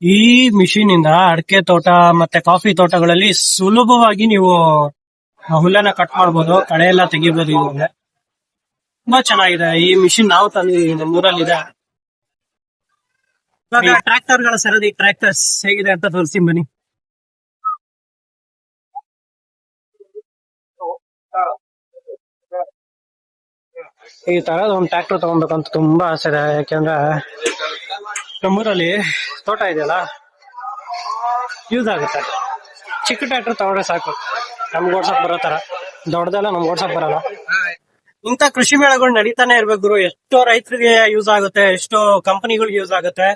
ಈ ಮಿಷಿನ್ ಇಂದ ಅಡಿಕೆ ತೋಟ ಮತ್ತೆ ಕಾಫಿ ತೋಟಗಳಲ್ಲಿ ಸುಲಭವಾಗಿ ನೀವು ಹುಲ್ಲನ್ನ ಕಟ್ ಮಾಡ್ಬೋದು, ಕಳೆ ಎಲ್ಲ ತೆಗಿಬಹುದು. ಇವಾಗ ತುಂಬಾ ಚೆನ್ನಾಗಿದೆ ಈ ಮಿಷಿನ್. ನಾವು ತಂದಿದ್ದೀವಿ, ನಮ್ಮೂರಲ್ಲಿದೆ. ಇವಾಗ ಟ್ರ್ಯಾಕ್ಟರ್ ಗಳ ಸರದಿ, ಟ್ರ್ಯಾಕ್ಟರ್ಸ್ ಹೇಗಿದೆ ಅಂತ ತೋರಿಸ್ತೀನಿ ಬನ್ನಿ. ಈ ತರದ ಒಂದು ಟ್ರ್ಯಾಕ್ಟರ್ ತಗೊಬೇಕಂತ ತುಂಬಾ ಆಸೆ ಇದೆ. ಯಾಕೆಂದ್ರೆ ನಮ್ಮೂರಲ್ಲಿ ತೋಟ ಇದೆಯಲ್ಲ, ಯೂಸ್ ಆಗುತ್ತೆ. ಚಿಕ್ಕ ಟ್ರ್ಯಾಕ್ಟರ್ ತಗೊಂಡ್ರೆ ಸಾಕು, ನಮ್ಗೆ ಓಡ್ಸಕ್ ಬರೋ ತರ. ದೊಡ್ಡದೆಲ್ಲ ನಮ್ಗೆ ಓಡ್ಸಕ್ ಬರಲ್ಲ. ಇಂಥ ಕೃಷಿ ಮೇಳಗಳು ನಡೀತಾನೆ ಇರ್ಬೇಕು ಗುರು. ಎಷ್ಟೋ ರೈತರಿಗೆ ಯೂಸ್ ಆಗುತ್ತೆ, ಎಷ್ಟೋ ಕಂಪನಿಗಳಿಗೆ ಯೂಸ್ ಆಗುತ್ತೆ.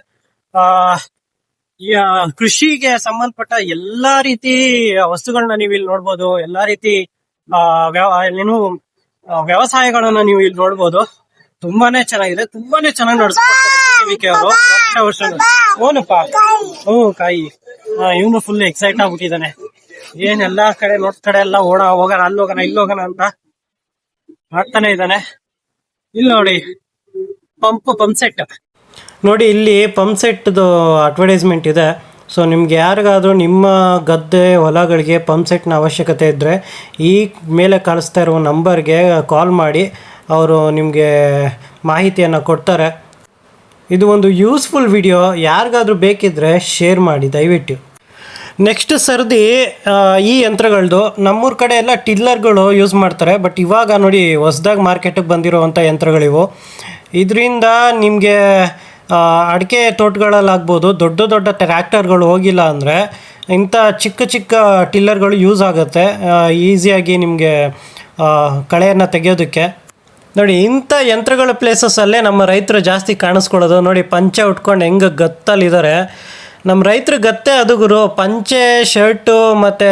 ಈ ಕೃಷಿಗೆ ಸಂಬಂಧಪಟ್ಟ ಎಲ್ಲಾ ರೀತಿ ವಸ್ತುಗಳನ್ನ ನೀವು ಇಲ್ಲಿ ನೋಡ್ಬೋದು. ಎಲ್ಲಾ ರೀತಿ ಏನು ವ್ಯವಸಾಯಗಳನ್ನ ನೀವು ಇಲ್ಲಿ ನೋಡ್ಬೋದು. ತುಂಬಾನೇ ಚೆನ್ನಾಗಿದೆ, ತುಂಬಾನೇ ಚೆನ್ನಾಗಿ ನಡೆಸ್ಕೊಡ್ತಾರೆ ಅವರು. ಓನಪ್ಪ, ಕಾಯಿ. ಇವನು ಫುಲ್ ಎಕ್ಸೈಟ್ ಆಗ್ಬಿಟ್ಟಿದ್ದಾನೆ. ಏನ್ ಎಲ್ಲಾ ಕಡೆ ನೋಡ್ ಕಡೆ ಎಲ್ಲ ಹೋಗೋಣ, ಅಲ್ಲಿ ಹೋಗೋಣ, ಇಲ್ಲಿ ಹೋಗೋಣ ಅಂತ ಮಾಡ್ತಾನೆ ಇದ್ದಾನೆ. ಇಲ್ಲಿ ನೋಡಿ, ಪಂಪ್ ಸೆಟ್ ನೋಡಿ. ಇಲ್ಲಿ ಪಂಪ್ ಸೆಟ್ದು ಅಡ್ವರ್ಟೈಸ್ಮೆಂಟ್ ಇದೆ. ಸೊ ನಿಮ್ಗೆ ಯಾರಿಗಾದ್ರೂ ನಿಮ್ಮ ಗದ್ದೆ ಹೊಲಗಳಿಗೆ ಪಂಪ್ ಸೆಟ್ನ ಅವಶ್ಯಕತೆ ಇದ್ದರೆ ಈ ಮೇಲೆ ಕಾಣಿಸ್ತಾ ಇರುವ ನಂಬರ್ಗೆ ಕಾಲ್ ಮಾಡಿ, ಅವರು ನಿಮಗೆ ಮಾಹಿತಿಯನ್ನು ಕೊಡ್ತಾರೆ. ಇದು ಒಂದು ಯೂಸ್ಫುಲ್ ವಿಡಿಯೋ. ಯಾರಿಗಾದ್ರೂ ಬೇಕಿದ್ದರೆ ಶೇರ್ ಮಾಡಿ ದಯವಿಟ್ಟು. ನೆಕ್ಸ್ಟ್ ಸರದಿ ಈ ಯಂತ್ರಗಳದ್ದು. ನಮ್ಮೂರ ಕಡೆ ಎಲ್ಲ ಟಿಲ್ಲರ್ಗಳು ಯೂಸ್ ಮಾಡ್ತಾರೆ. ಬಟ್ ಇವಾಗ ನೋಡಿ ಹೊಸ್ದಾಗಿ ಮಾರ್ಕೆಟಿಗೆ ಬಂದಿರೋವಂಥ ಯಂತ್ರಗಳಿವು. ಇದರಿಂದ ನಿಮಗೆ ಅಡಿಕೆ ತೋಟಗಳಲ್ಲಾಗ್ಬೋದು, ದೊಡ್ಡ ದೊಡ್ಡ ಟ್ರ್ಯಾಕ್ಟರ್ಗಳು ಹೋಗಿಲ್ಲ ಅಂದರೆ ಇಂಥ ಚಿಕ್ಕ ಚಿಕ್ಕ ಟಿಲ್ಲರ್ಗಳು ಯೂಸ್ ಆಗುತ್ತೆ ಈಸಿಯಾಗಿ ನಿಮಗೆ ಕಳೆಯನ್ನು ತೆಗೆಯೋದಕ್ಕೆ. ನೋಡಿ, ಇಂಥ ಯಂತ್ರಗಳ ಪ್ಲೇಸಸ್ಸಲ್ಲೇ ನಮ್ಮ ರೈತರು ಜಾಸ್ತಿ ಕಾಣಿಸ್ಕೊಳ್ಳೋದು. ನೋಡಿ, ಪಂಚೆ ಉಟ್ಕೊಂಡು ಹೆಂಗೆ ಗತ್ತಲ್ಲಿದ್ದಾರೆ. ನಮ್ಮ ರೈತರು ಗತ್ತೆ ಅದು ಗುರು. ಪಂಚೆ, ಶರ್ಟು ಮತ್ತು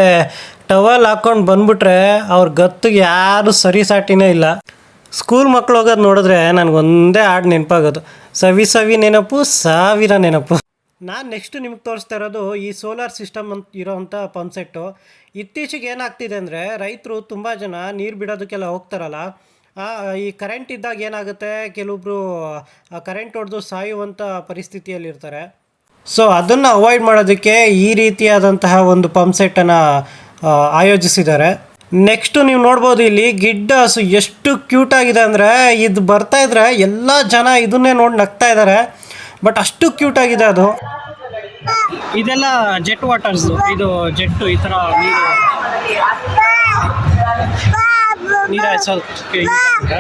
ಟವಲ್ ಹಾಕ್ಕೊಂಡು ಬಂದ್ಬಿಟ್ರೆ ಅವ್ರ ಗತ್ತಿಗೆ ಯಾರು ಸರಿಸಾಟಿನೇ ಇಲ್ಲ. ಸ್ಕೂಲ್ ಮಕ್ಳು ಹೋಗೋದು ನೋಡಿದ್ರೆ ನನಗೊಂದೇ ಹಾಡು ನೆನಪಾಗೋದು, ಸವಿ ಸವಿ ನೆನಪು, ಸಾವಿರ ನೆನಪು. ನಾನು ನೆಕ್ಸ್ಟ್ ನಿಮ್ಗೆ ತೋರಿಸ್ತಾ ಇರೋದು ಈ ಸೋಲಾರ್ ಸಿಸ್ಟಮ್ ಅಂತ ಇರೋವಂಥ ಪಂಪ್ ಸೆಟ್ಟು. ಇತ್ತೀಚೆಗೆ ಏನಾಗ್ತಿದೆ ಅಂದರೆ, ರೈತರು ತುಂಬ ಜನ ನೀರು ಬಿಡೋದಕ್ಕೆಲ್ಲ ಹೋಗ್ತಾರಲ್ಲ, ಈ ಕರೆಂಟ್ ಇದ್ದಾಗ ಏನಾಗುತ್ತೆ, ಕೆಲವೊಬ್ಬರು ಕರೆಂಟ್ ಹೊಡೆದು ಸಾಯುವಂಥ ಪರಿಸ್ಥಿತಿಯಲ್ಲಿರ್ತಾರೆ. ಸೊ ಅದನ್ನು ಅವಾಯ್ಡ್ ಮಾಡೋದಕ್ಕೆ ಈ ರೀತಿಯಾದಂತಹ ಒಂದು ಪಂಪ್ ಸೆಟ್ಟನ್ನು ಆಯೋಜಿಸಿದ್ದಾರೆ. ನೆಕ್ಸ್ಟು ನೀವು ನೋಡ್ಬೋದು ಇಲ್ಲಿ ಗಿಡ್ಡ ಎಷ್ಟು ಕ್ಯೂಟ್ ಆಗಿದೆ ಅಂದರೆ, ಇದು ಬರ್ತಾ ಇದ್ರೆ ಎಲ್ಲ ಜನ ಇದನ್ನೇ ನೋಡಿ ನಗ್ತಾ ಇದ್ದಾರೆ. ಬಟ್ ಅಷ್ಟು ಕ್ಯೂಟ್ ಆಗಿದೆ ಅದು. ಇದೆಲ್ಲ ಜೆಟ್ ವಾಟರ್ಸ್. ಇದು ಜೆಟ್ಟು ಈ ಥರ ನೀರು ಹಾಯಿಸೋದಕ್ಕೆ ಯೂಸ್ ಆಗುತ್ತೆ.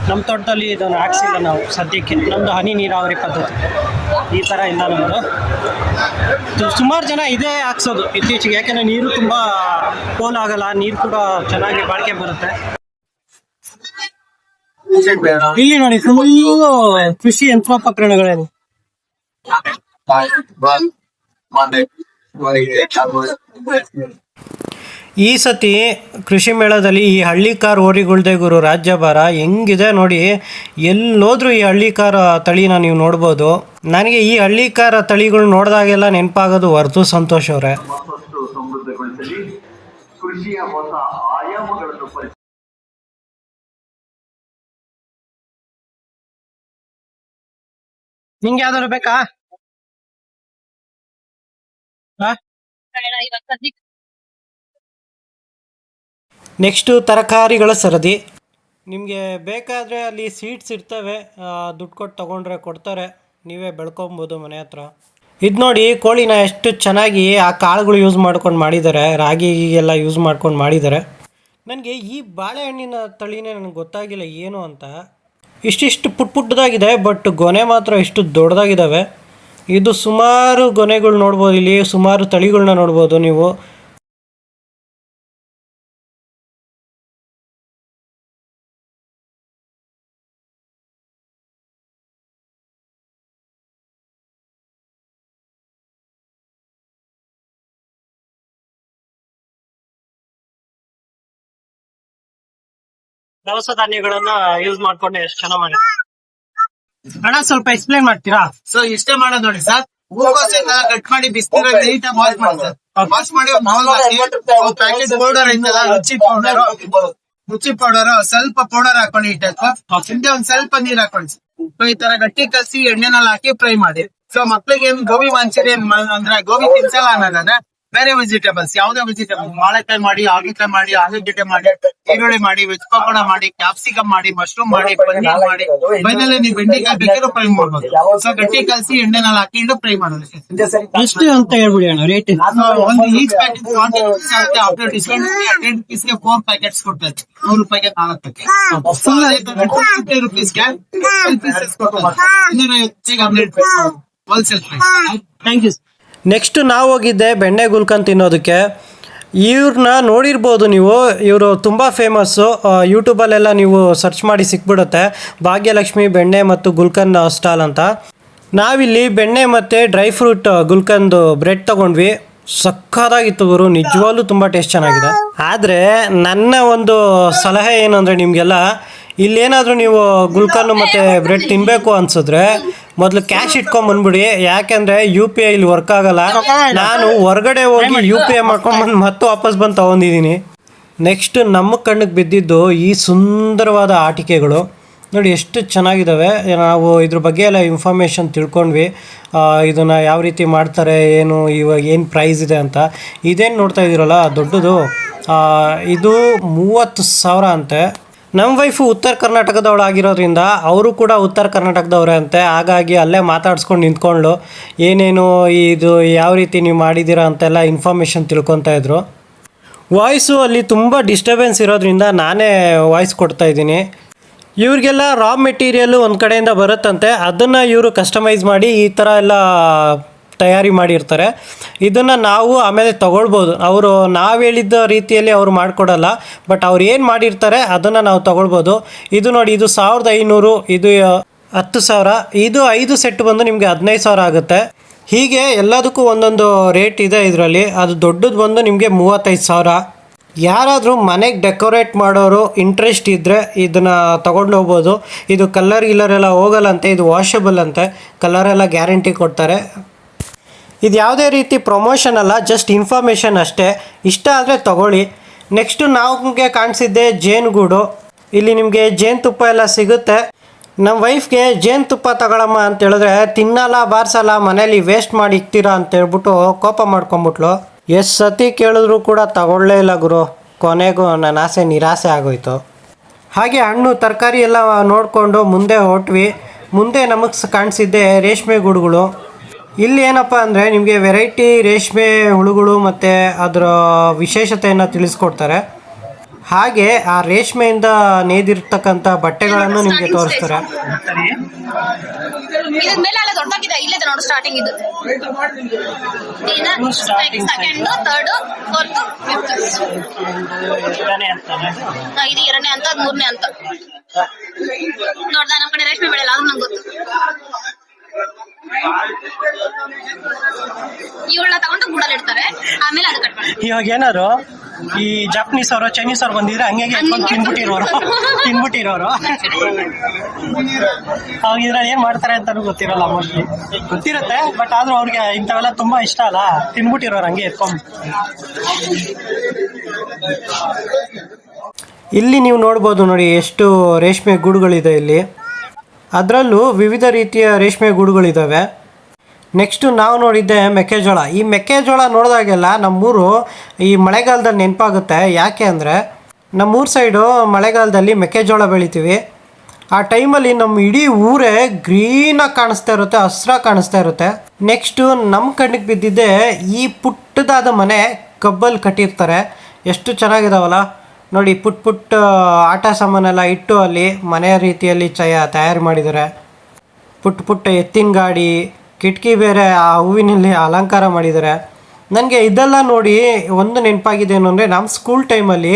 ನಮ್ಮ ತೋಟದಲ್ಲಿ ಇದನ್ನು ಹಾಕ್ಸಿಲ್ಲ ನಾವು ಸದ್ಯಕ್ಕೆ. ನಮ್ಮದು ಹನಿ ನೀರಾವರಿ ಪದ್ಧತಿ ಈ ಥರ ಇಲ್ಲ ನಮ್ಮದು. ಸುಮಾರು ಜನ ಇದೇ ಹಾಕ್ಸೋದು ಇತ್ತೀಚೆಗೆ, ಯಾಕೆಂದರೆ ನೀರು ತುಂಬ ಪೋಲಾಗಲ್ಲ, ನೀರು ಕೂಡ ಚೆನ್ನಾಗಿ ಬಾಳಿಕೆ ಬರುತ್ತೆ. ಇಲ್ಲಿ ನೋಡಿ, ಫುಲ್ಲು ಕೃಷಿ ಯಂತ್ರೋಪಕರಣಗಳೇನು. ಈ ಸತಿ ಕೃಷಿ ಮೇಳದಲ್ಲಿ ಈ ಹಳ್ಳಿಕಾರ್ ಹೋರಿಗಳ್ದೆ ಗುರು ರಾಜ್ಯಭಾರ ಹೆಂಗಿದೆ ನೋಡಿ. ಎಲ್ಲೋದ್ರೂ ಈ ಹಳ್ಳಿಕಾರ ತಳಿನ ನೀವು ನೋಡ್ಬೋದು. ನನಗೆ ಈ ಹಳ್ಳಿಕಾರ ತಳಿಗಳು ನೋಡಿದಾಗೆಲ್ಲ ನೆನಪಾಗೋದು ವರ್ತು ಸಂತೋಷ್ ಅವರೇ. ನಿಂಗೆ ಯಾವ್ದಾದ್ರು ಬೇಕಾ? ನೆಕ್ಸ್ಟು ತರಕಾರಿಗಳ ಸರದಿ. ನಿಮಗೆ ಬೇಕಾದರೆ ಅಲ್ಲಿ ಸೀಡ್ಸ್ ಇರ್ತವೆ, ದುಡ್ಡು ಕೊಟ್ಟು ತೊಗೊಂಡ್ರೆ ಕೊಡ್ತಾರೆ, ನೀವೇ ಬೆಳ್ಕೊಬೋದು ಮನೆ ಹತ್ರ. ಇದು ನೋಡಿ, ಕೋಳಿನ ಎಷ್ಟು ಚೆನ್ನಾಗಿ ಆ ಕಾಳುಗಳು ಯೂಸ್ ಮಾಡ್ಕೊಂಡು ಮಾಡಿದ್ದಾರೆ, ರಾಗಿ ಎಲ್ಲ ಯೂಸ್ ಮಾಡ್ಕೊಂಡು ಮಾಡಿದ್ದಾರೆ. ನನಗೆ ಈ ಬಾಳೆಹಣ್ಣಿನ ತಳಿನೇ ನನಗೆ ಗೊತ್ತಾಗಿಲ್ಲ ಏನು ಅಂತ. ಇಷ್ಟಿಷ್ಟು ಪುಟ್ಟದಾಗಿದೆ, ಬಟ್ ಗೊನೆ ಮಾತ್ರ ಇಷ್ಟು ದೊಡ್ಡದಾಗಿದ್ದಾವೆ. ಇದು ಸುಮಾರು ಗೊನೆಗಳು ನೋಡ್ಬೋದು, ಇಲ್ಲಿ ಸುಮಾರು ತಳಿಗಳನ್ನ ನೋಡ್ಬೋದು ನೀವು. ದವಸ ಧಾನ್ಯಗಳನ್ನ ಯೂಸ್ ಮಾಡ್ಕೊಂಡು ಎಷ್ಟು ಚೆನ್ನಾಗಿ ಮಾಡಿ ಅಣ್ಣ, ಸ್ವಲ್ಪ ಎಕ್ಸ್ಪ್ಲೈನ್ ಮಾಡ್ತೀರಾ? ಸೊ ಇಷ್ಟೇ ಮಾಡೋದು ನೋಡಿ ಸರ್. ಹೂಕೋಸನ್ನ ಕಟ್ ಮಾಡಿ ಬಿಸ್ತಿರೋ ನೀಟಾಗಿ ವಾಶ್ ಮಾಡಿ ಸರ್. ವಾಶ್ ಮಾಡಿ ಒಂದು ಬೌಲ್ ಹಾಕಿ ಪ್ಯಾಕೆಟ್ ಪೌಡರ್ ಐತಲ್ಲ, ರುಚಿ ಪೌಡರ್ ಸ್ವಲ್ಪ ಪೌಡರ್ ಹಾಕೊಂಡು ಇಟ್ಟಕ್ಕೆ ಹಿಂದೆ ಒಂದ್ ಸ್ವಲ್ಪ ನೀರ್ ಹಾಕೊಂಡು ಸೊ ಈ ತರ ಗಟ್ಟಿ ಕಲಸಿ ಎಣ್ಣೆನಲ್ಲಿ ಹಾಕಿ ಫ್ರೈ ಮಾಡಿ. ಸೊ ಮಕ್ಳಿಗೆ ಏನ್ ಗೋಬಿ ಮಂಚೂರಿಯನ್ ಅಂದ್ರೆ ಗೋಬಿ ತಿನ್ಸಲ್ಲ ಅನ್ನೋದಾದ್ರೆ ಬೇರೆ ವೆಜಿಟೇಬಲ್ಸ್ ಯಾವ್ದೇ ವೆಜಿಟೇಬಲ್ ಬಾಳೆಕಾಯಿ ಮಾಡಿ, ಹಾಗಲಕಾಯಿ ಮಾಡಿ, ಆಲೂಗೆಡ್ಡೆ ಮಾಡಿ, ಈರುಳ್ಳಿ ಮಾಡಿ, ವೆಜ್ ಪಕೋಡ ಮಾಡಿ, ಕ್ಯಾಪ್ಸಿಕಮ್ ಮಾಡಿ, ಮಶ್ರೂಮ್ ಮಾಡಿ, ಪನ್ನೀರ್ ಮಾಡಿ, ಫೈನಲಿ ನೀವು ಬೆಂಡೆಕಾಯಿ ಬೇಕಾದ್ರೂ ಫ್ರೈ ಮಾಡ್ಬೋದು. ಸೊ ಗಟ್ಟಿ ಕಲಸಿ ಎಣ್ಣೆನಲ್ಲಿ ಹಾಕಿಟ್ಟು ಫ್ರೈ ಮಾಡೋದು. ಎಷ್ಟು ಅಂತ ಹೇಳ್ಬಿಡಿ ಅಣ್ಣ ರೇಟ್. ಒಂದು each packet after discount 10 rupees 4 packets ಕೊಡ್ತಾರೆ. 100 ರೂಪಾಯಿಗೆ 4 ಪ್ಯಾಕೆಟ್. 50 rupeesಗೆ 12 pieces ಕೊಡ್ತಾರೆ. 250 wholesale price. Thank you. Next ನಾವು ಹೋಗಿದ್ದೆ ಬೆಣ್ಣೆ ಗುಲ್ಕನ್ ತಿನ್ನೋದಕ್ಕೆ. ಇವ್ರನ್ನ ನೋಡಿರ್ಬೋದು ನೀವು, ಇವರು ತುಂಬ ಫೇಮಸ್ಸು. ಯೂಟ್ಯೂಬಲ್ಲೆಲ್ಲ ನೀವು ಸರ್ಚ್ ಮಾಡಿ ಸಿಕ್ಬಿಡುತ್ತೆ, ಭಾಗ್ಯಲಕ್ಷ್ಮಿ ಬೆಣ್ಣೆ ಮತ್ತು ಗುಲ್ಕನ್ ಸ್ಟಾಲ್ ಅಂತ. ನಾವಿಲ್ಲಿ ಬೆಣ್ಣೆ ಮತ್ತು ಡ್ರೈ ಫ್ರೂಟ್ ಗುಲ್ಕನ್ದು ಬ್ರೆಡ್ ತೊಗೊಂಡ್ವಿ. ಸಕ್ಕತ್ತಾಗಿತ್ತು ಗುರು, ನಿಜವಾಗ್ಲೂ ತುಂಬ ಟೇಸ್ಟ್ ಚೆನ್ನಾಗಿದೆ. ಆದರೆ ನನ್ನ ಒಂದು ಸಲಹೆ ಏನು ಅಂದರೆ ನಿಮಗೆಲ್ಲ, ಇಲ್ಲೇನಾದರೂ ನೀವು ಗುಲ್ಕನ್ನು ಮತ್ತು ಬ್ರೆಡ್ ತಿನ್ನಬೇಕು ಅನ್ಸಿದ್ರೆ ಮೊದಲು ಕ್ಯಾಶ್ ಇಟ್ಕೊಂಬಂದ್ಬಿಡಿ. ಯಾಕೆಂದರೆ UPI ಇಲ್ಲಿ ವರ್ಕ್ ಆಗಲ್ಲ. ನಾನು ಹೊರಗಡೆ ಹೋಗಿ UPI ಮಾಡ್ಕೊಂಬಂದು ಮತ್ತೆ ವಾಪಸ್ ಬಂದು ತೊಗೊಂಡಿದ್ದೀನಿ. ನೆಕ್ಸ್ಟ್ ನಮ್ಮ ಕಣ್ಣಿಗೆ ಬಿದ್ದಿದ್ದು ಈ ಸುಂದರವಾದ ಆಟಿಕೆಗಳು ನೋಡಿ, ಎಷ್ಟು ಚೆನ್ನಾಗಿದ್ದಾವೆ. ನಾವು ಇದ್ರ ಬಗ್ಗೆ ಎಲ್ಲ ಇನ್ಫಾರ್ಮೇಷನ್ ತಿಳ್ಕೊಂಡ್ವಿ, ಇದನ್ನು ಯಾವ ರೀತಿ ಮಾಡ್ತಾರೆ, ಏನು ಇವಾಗ ಏನು ಪ್ರೈಸ್ ಇದೆ ಅಂತ. ಇದೇನು ನೋಡ್ತಾ ಇದ್ದೀರಲ್ಲ ದೊಡ್ಡದು, ಇದು 30,000 ಅಂತೆ. ನಮ್ಮ ವೈಫು ಉತ್ತರ ಕರ್ನಾಟಕದವಳು ಆಗಿರೋದ್ರಿಂದ ಅವರು ಕೂಡ ಉತ್ತರ ಕರ್ನಾಟಕದವ್ರೆ ಅಂತೆ. ಹಾಗಾಗಿ ಅಲ್ಲೇ ಮಾತಾಡ್ಸ್ಕೊಂಡು ನಿಂತ್ಕೊಂಡು ಏನೇನು ಇದು ಯಾವ ರೀತಿ ನೀವು ಮಾಡಿದ್ದೀರಾ ಅಂತೆಲ್ಲ ಇನ್ಫಾರ್ಮೇಷನ್ ತಿಳ್ಕೊತಾ ಇದ್ರು. ವಾಯ್ಸು ಅಲ್ಲಿ ತುಂಬ ಡಿಸ್ಟರ್ಬೆನ್ಸ್ ಇರೋದ್ರಿಂದ ನಾನೇ ವಾಯ್ಸ್ ಕೊಡ್ತಾಯಿದ್ದೀನಿ. ಇವ್ರಿಗೆಲ್ಲ ರಾ ಮೆಟೀರಿಯಲ್ಲು ಒಂದು ಕಡೆಯಿಂದ ಬರುತ್ತಂತೆ, ಅದನ್ನು ಇವರು ಕಸ್ಟಮೈಸ್ ಮಾಡಿ ಈ ಥರ ಎಲ್ಲ ತಯಾರಿ ಮಾಡಿರ್ತಾರೆ. ಇದನ್ನು ನಾವು ಆಮೇಲೆ ತೊಗೊಳ್ಬೋದು. ಅವರು ನಾವು ಹೇಳಿದ್ದ ರೀತಿಯಲ್ಲಿ ಅವರು ಮಾಡಿಕೊಡಲ್ಲ, ಬಟ್ ಅವ್ರು ಏನು ಮಾಡಿರ್ತಾರೆ ಅದನ್ನು ನಾವು ತೊಗೊಳ್ಬೋದು. ಇದು ನೋಡಿ, ಇದು 1500, ಇದು 10,000, ಇದು 5 ಸೆಟ್ ಬಂದು ನಿಮಗೆ 15,000 ಆಗುತ್ತೆ. ಹೀಗೆ ಎಲ್ಲದಕ್ಕೂ ಒಂದೊಂದು ರೇಟ್ ಇದೆ ಇದರಲ್ಲಿ. ಅದು ದೊಡ್ಡದು ಬಂದು ನಿಮಗೆ 35,000. ಯಾರಾದರೂ ಮನೆಗೆ ಡೆಕೋರೇಟ್ ಮಾಡೋರು ಇಂಟ್ರೆಸ್ಟ್ ಇದ್ದರೆ ಇದನ್ನು ತೊಗೊಂಡು ಹೋಗ್ಬೋದು. ಇದು ಕಲರ್ ಎಲ್ಲ ಹೋಗಲ್ಲಂತೆ, ಇದು ವಾಷಬಲ್ ಅಂತೆ, ಕಲರೆಲ್ಲ ಗ್ಯಾರಂಟಿ ಕೊಡ್ತಾರೆ. ಇದು ಯಾವುದೇ ರೀತಿ ಪ್ರಮೋಷನ್ ಅಲ್ಲ, ಜಸ್ಟ್ ಇನ್ಫಾರ್ಮೇಷನ್ ಅಷ್ಟೇ. ಇಷ್ಟ ಆದರೆ ತೊಗೊಳ್ಳಿ. ನೆಕ್ಸ್ಟು ನಮಗೆ ಕಾಣಿಸಿದ್ದೆ ಜೇನುಗೂಡು. ಇಲ್ಲಿ ನಿಮಗೆ ಜೇನುತುಪ್ಪ ಎಲ್ಲ ಸಿಗುತ್ತೆ. ನಮ್ಮ ವೈಫ್ಗೆ ಜೇನುತುಪ್ಪ ತಗೊಳಮ್ಮ ಅಂತ ಹೇಳಿದ್ರೆ ತಿನ್ನಲ್ಲ, ಬಾರಿಸಲ್ಲ, ಮನೇಲಿ ವೇಸ್ಟ್ ಮಾಡಿ ಇಕ್ತೀರಾ ಅಂತೇಳ್ಬಿಟ್ಟು ಕೋಪ ಮಾಡ್ಕೊಂಬಿಟ್ಲು. ಎಷ್ಟು ಸತಿ ಕೇಳಿದ್ರು ಕೂಡ ತಗೊಳ್ಳೇ ಇಲ್ಲ ಗುರು. ಕೊನೆಗೂ ನನ್ನ ಆಸೆ ನಿರಾಸೆ ಆಗೋಯ್ತು. ಹಾಗೆ ಹಣ್ಣು ತರಕಾರಿ ಎಲ್ಲ ನೋಡಿಕೊಂಡು ಮುಂದೆ ಹೊರಟ್ವಿ. ಮುಂದೆ ನಮಗೆ ಕಾಣಿಸಿದ್ದೆ ರೇಷ್ಮೆ ಗೂಡುಗಳು. ಇಲ್ಲಿ ಏನಪ್ಪ ಅಂದರೆ ನಿಮಗೆ ವೆರೈಟಿ ರೇಷ್ಮೆ ಹುಳುಗಳು ಮತ್ತು ಅದರ ವಿಶೇಷತೆಯನ್ನು ತಿಳಿಸ್ಕೊಡ್ತಾರೆ. ಹಾಗೆ ಆ ರೇಷ್ಮೆಯಿಂದ ನೇದಿರ್ತಕ್ಕಂಥ ಬಟ್ಟೆಗಳನ್ನು ನಿಮಗೆ ತೋರಿಸ್ತಾರೆ. ಮೇಲೆ ಎಲ್ಲ ದೊಡ್ಡದಾಗಿದೆ. ಇಲ್ಲೇ ನೋಡು ಸ್ಟಾರ್ಟಿಂಗ್ ಇದು ಸೆಕೆಂಡ್, ಥರ್ಡ್, ಫೋರ್ತ್, ಫಿಫ್ತ್. ಇದು 2ನೇ ಹಂತ, 3ನೇ ಹಂತ. ನೋಡ್ದ ನಮ್ಮ ಕಡೆ ರೇಷ್ಮೆ ಬೆಳೆಯಲ್ಲ, ಅದು ನಂಗೆ ಗೊತ್ತು. ಇವುಗಳನ್ನ ತಗೊಂಡು ಗೂಡಲ್ಲಿ ಇಡ್ತಾರೆ, ಆಮೇಲೆ ಅದು ಕಟ್ ಮಾಡ್ತಾರೆ. ಇವಾಗ ಏನಾದ್ರು ಈ ಜಾಪನೀಸ್ ಅವರು ಚೈನೀಸ್ ಅವ್ರು ಬಂದಿದ್ರೆ ಹಂಗೆ ತಿನ್ಬಿಟ್ಟಿರೋರು ಅವಾಗಿದ್ರೆ ಏನ್ ಮಾಡ್ತಾರೆ ಅಂತಾನು ಗೊತ್ತಿರಲ್ಲ. ಮೋಸ್ಟ್ಲಿ ಗೊತ್ತಿರುತ್ತೆ, ಬಟ್ ಆದ್ರೂ ಅವ್ರಿಗೆ ಇಂಥವೆಲ್ಲ ತುಂಬಾ ಇಷ್ಟ ಅಲ್ಲ, ತಿನ್ಬಿಟ್ಟಿರೋರು ಹಂಗೆ ಎತ್ಕೊಂಡು. ಇಲ್ಲಿ ನೀವು ನೋಡ್ಬೋದು ನೋಡಿ, ಎಷ್ಟು ರೇಷ್ಮೆ ಗೂಡುಗಳಿದೆ ಇಲ್ಲಿ. ಅದರಲ್ಲೂ ವಿವಿಧ ರೀತಿಯ ರೇಷ್ಮೆ ಗೂಡುಗಳಿದ್ದಾವೆ. ನೆಕ್ಸ್ಟು ನಾವು ನೋಡಿದ್ದೆ ಮೆಕ್ಕೆಜೋಳ. ಈ ಮೆಕ್ಕೆಜೋಳ ನೋಡಿದಾಗೆಲ್ಲ ನಮ್ಮೂರು ಈ ಮಳೆಗಾಲದಲ್ಲಿ ನೆನಪಾಗುತ್ತೆ. ಯಾಕೆ ಅಂದರೆ ನಮ್ಮೂರು ಸೈಡು ಮಳೆಗಾಲದಲ್ಲಿ ಮೆಕ್ಕೆಜೋಳ ಬೆಳಿತೀವಿ. ಆ ಟೈಮಲ್ಲಿ ನಮ್ಮ ಇಡೀ ಊರೇ ಗ್ರೀನಾಗಿ ಕಾಣಿಸ್ತಾ ಇರುತ್ತೆ, ಹಸ್ರಾಗಿ ಕಾಣಿಸ್ತಾ ಇರುತ್ತೆ. ನೆಕ್ಸ್ಟು ನಮ್ಮ ಕಣ್ಣಿಗೆ ಬಿದ್ದಿದ್ದೆ ಈ ಪುಟ್ಟದಾದ ಮನೆ, ಕಬ್ಬಲ್ಲಿ ಕಟ್ಟಿರ್ತಾರೆ. ಎಷ್ಟು ಚೆನ್ನಾಗಿದಾವಲ್ಲ. ನೋಡಿ ಪುಟ್ ಪುಟ್ಟ ಆಟ ಸಾಮಾನೆಲ್ಲ ಇಟ್ಟು ಅಲ್ಲಿ ಮನೆಯ ರೀತಿಯಲ್ಲಿ ತಯಾರು ಮಾಡಿದ್ದಾರೆ. ಪುಟ್ಟ ಪುಟ್ಟ ಎತ್ತಿನ ಗಾಡಿ, ಕಿಟಕಿ ಬೇರೆ ಆ ಹೂವಿನಲ್ಲಿ ಅಲಂಕಾರ ಮಾಡಿದ್ದಾರೆ. ನನಗೆ ಇದೆಲ್ಲ ನೋಡಿ ಒಂದು ನೆನಪಾಗಿದೆ ಏನು ಅಂದರೆ, ನಮ್ಮ ಸ್ಕೂಲ್ ಟೈಮಲ್ಲಿ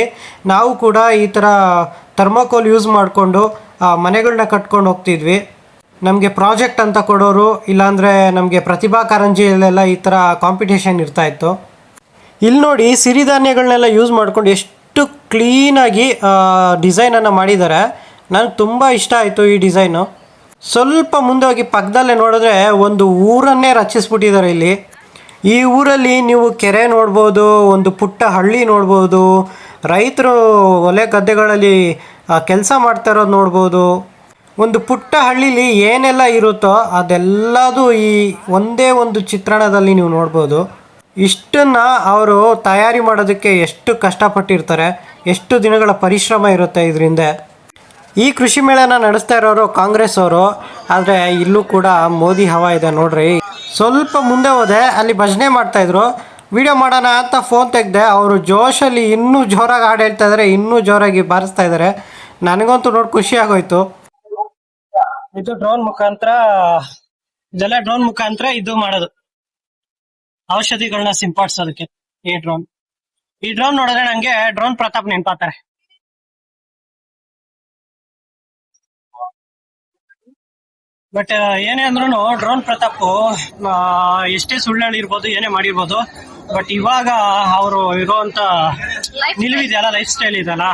ನಾವು ಕೂಡ ಈ ಥರ ಥರ್ಮೋಕೋಲ್ ಯೂಸ್ ಮಾಡಿಕೊಂಡು ಮನೆಗಳನ್ನ ಕಟ್ಕೊಂಡು ಹೋಗ್ತಿದ್ವಿ. ನಮಗೆ ಪ್ರಾಜೆಕ್ಟ್ ಅಂತ ಕೊಡೋರು, ಇಲ್ಲಾಂದರೆ ನಮಗೆ ಪ್ರತಿಭಾ ಕಾರಂಜಿಯಲ್ಲೆಲ್ಲ ಈ ಥರ ಕಾಂಪಿಟೇಷನ್ ಇರ್ತಾಯಿತ್ತು. ಇಲ್ಲಿ ನೋಡಿ ಸಿರಿಧಾನ್ಯಗಳನ್ನೆಲ್ಲ ಯೂಸ್ ಮಾಡ್ಕೊಂಡು ಎಷ್ಟು ಕ್ಲೀನಾಗಿ ಡಿಸೈನನ್ನು ಮಾಡಿದ್ದಾರೆ. ನನಗೆ ತುಂಬ ಇಷ್ಟ ಆಯಿತು ಈ ಡಿಸೈನು. ಸ್ವಲ್ಪ ಮುಂದೆ ಹೋಗಿ ಪಕ್ಕದಲ್ಲೇ ನೋಡಿದ್ರೆ ಒಂದು ಊರನ್ನೇ ರಚಿಸ್ಬಿಟ್ಟಿದ್ದಾರೆ ಇಲ್ಲಿ. ಈ ಊರಲ್ಲಿ ನೀವು ಕೆರೆ ನೋಡ್ಬೋದು, ಒಂದು ಪುಟ್ಟ ಹಳ್ಳಿ ನೋಡ್ಬೋದು, ರೈತರು ಹೊಲ ಗದ್ದೆಗಳಲ್ಲಿ ಕೆಲಸ ಮಾಡ್ತಾ ಇರೋದು ನೋಡ್ಬೋದು. ಒಂದು ಪುಟ್ಟ ಹಳ್ಳೀಲಿ ಏನೆಲ್ಲ ಇರುತ್ತೋ ಅದೆಲ್ಲದೂ ಈ ಒಂದೇ ಒಂದು ಚಿತ್ರಣದಲ್ಲಿ ನೀವು ನೋಡ್ಬೋದು. ಇಷ್ಟನ್ನು ಅವರು ತಯಾರಿ ಮಾಡೋದಕ್ಕೆ ಎಷ್ಟು ಕಷ್ಟಪಟ್ಟಿರ್ತಾರೆ, ಎಷ್ಟು ದಿನಗಳ ಪರಿಶ್ರಮ ಇರುತ್ತೆ ಇದರಿಂದ. ಈ ಕೃಷಿ ಮೇಳನ ನಡೆಸ್ತಾ ಇರೋರು ಕಾಂಗ್ರೆಸ್ ಅವರು, ಆದರೆ ಇಲ್ಲೂ ಕೂಡ ಮೋದಿ ಹವಾ ಇದೆ ನೋಡ್ರಿ. ಸ್ವಲ್ಪ ಮುಂದೆ ಹೋದೆ, ಅಲ್ಲಿ ಭಜನೆ ಮಾಡ್ತಾಯಿದ್ರು. ವಿಡಿಯೋ ಮಾಡೋಣ ಅಂತ ಫೋನ್ ತೆಗೆದೆ, ಅವರು ಜೋಶಲ್ಲಿ ಇನ್ನೂ ಜೋರಾಗಿ ಹಾಡು ಹೇಳ್ತಾ ಇದ್ದಾರೆ, ಇನ್ನೂ ಜೋರಾಗಿ ಬಾರಿಸ್ತಾ ಇದ್ದಾರೆ. ನನಗಂತೂ ನೋಡಿ ಖುಷಿ ಆಗೋಯ್ತು. ಇದು ಡ್ರೋನ್ ಮುಖಾಂತರ, ಇದೆಲ್ಲ ಡ್ರೋನ್ ಮುಖಾಂತರ ಇದು ಮಾಡೋದು, ಔಷಧಿಗಳನ್ನ ಸಿಂಪಡಿಸೋದಕ್ಕೆ. ಈ ಡ್ರೋನ್ ನೋಡಿದ್ರೆ ನಂಗೆ ಡ್ರೋನ್ ಪ್ರತಾಪ್ ನೆನ್ಪಾತಾರೆ. ಬಟ್ ಏನೇ ಅಂದ್ರೂ ಡ್ರೋನ್ ಪ್ರತಾಪ್ ಎಷ್ಟೇ ಸುಳ್ಳು ಹೇಳಿರ್ಬೋದು, ಏನೇ ಮಾಡಿರ್ಬೋದು, ಬಟ್ ಇವಾಗ ಅವರು ಇರೋಂಥ ನಿಲುವಿದೆಯಲ್ಲ, ಲೈಫ್ ಸ್ಟೈಲ್ ಇದೆಯಲ್ಲ,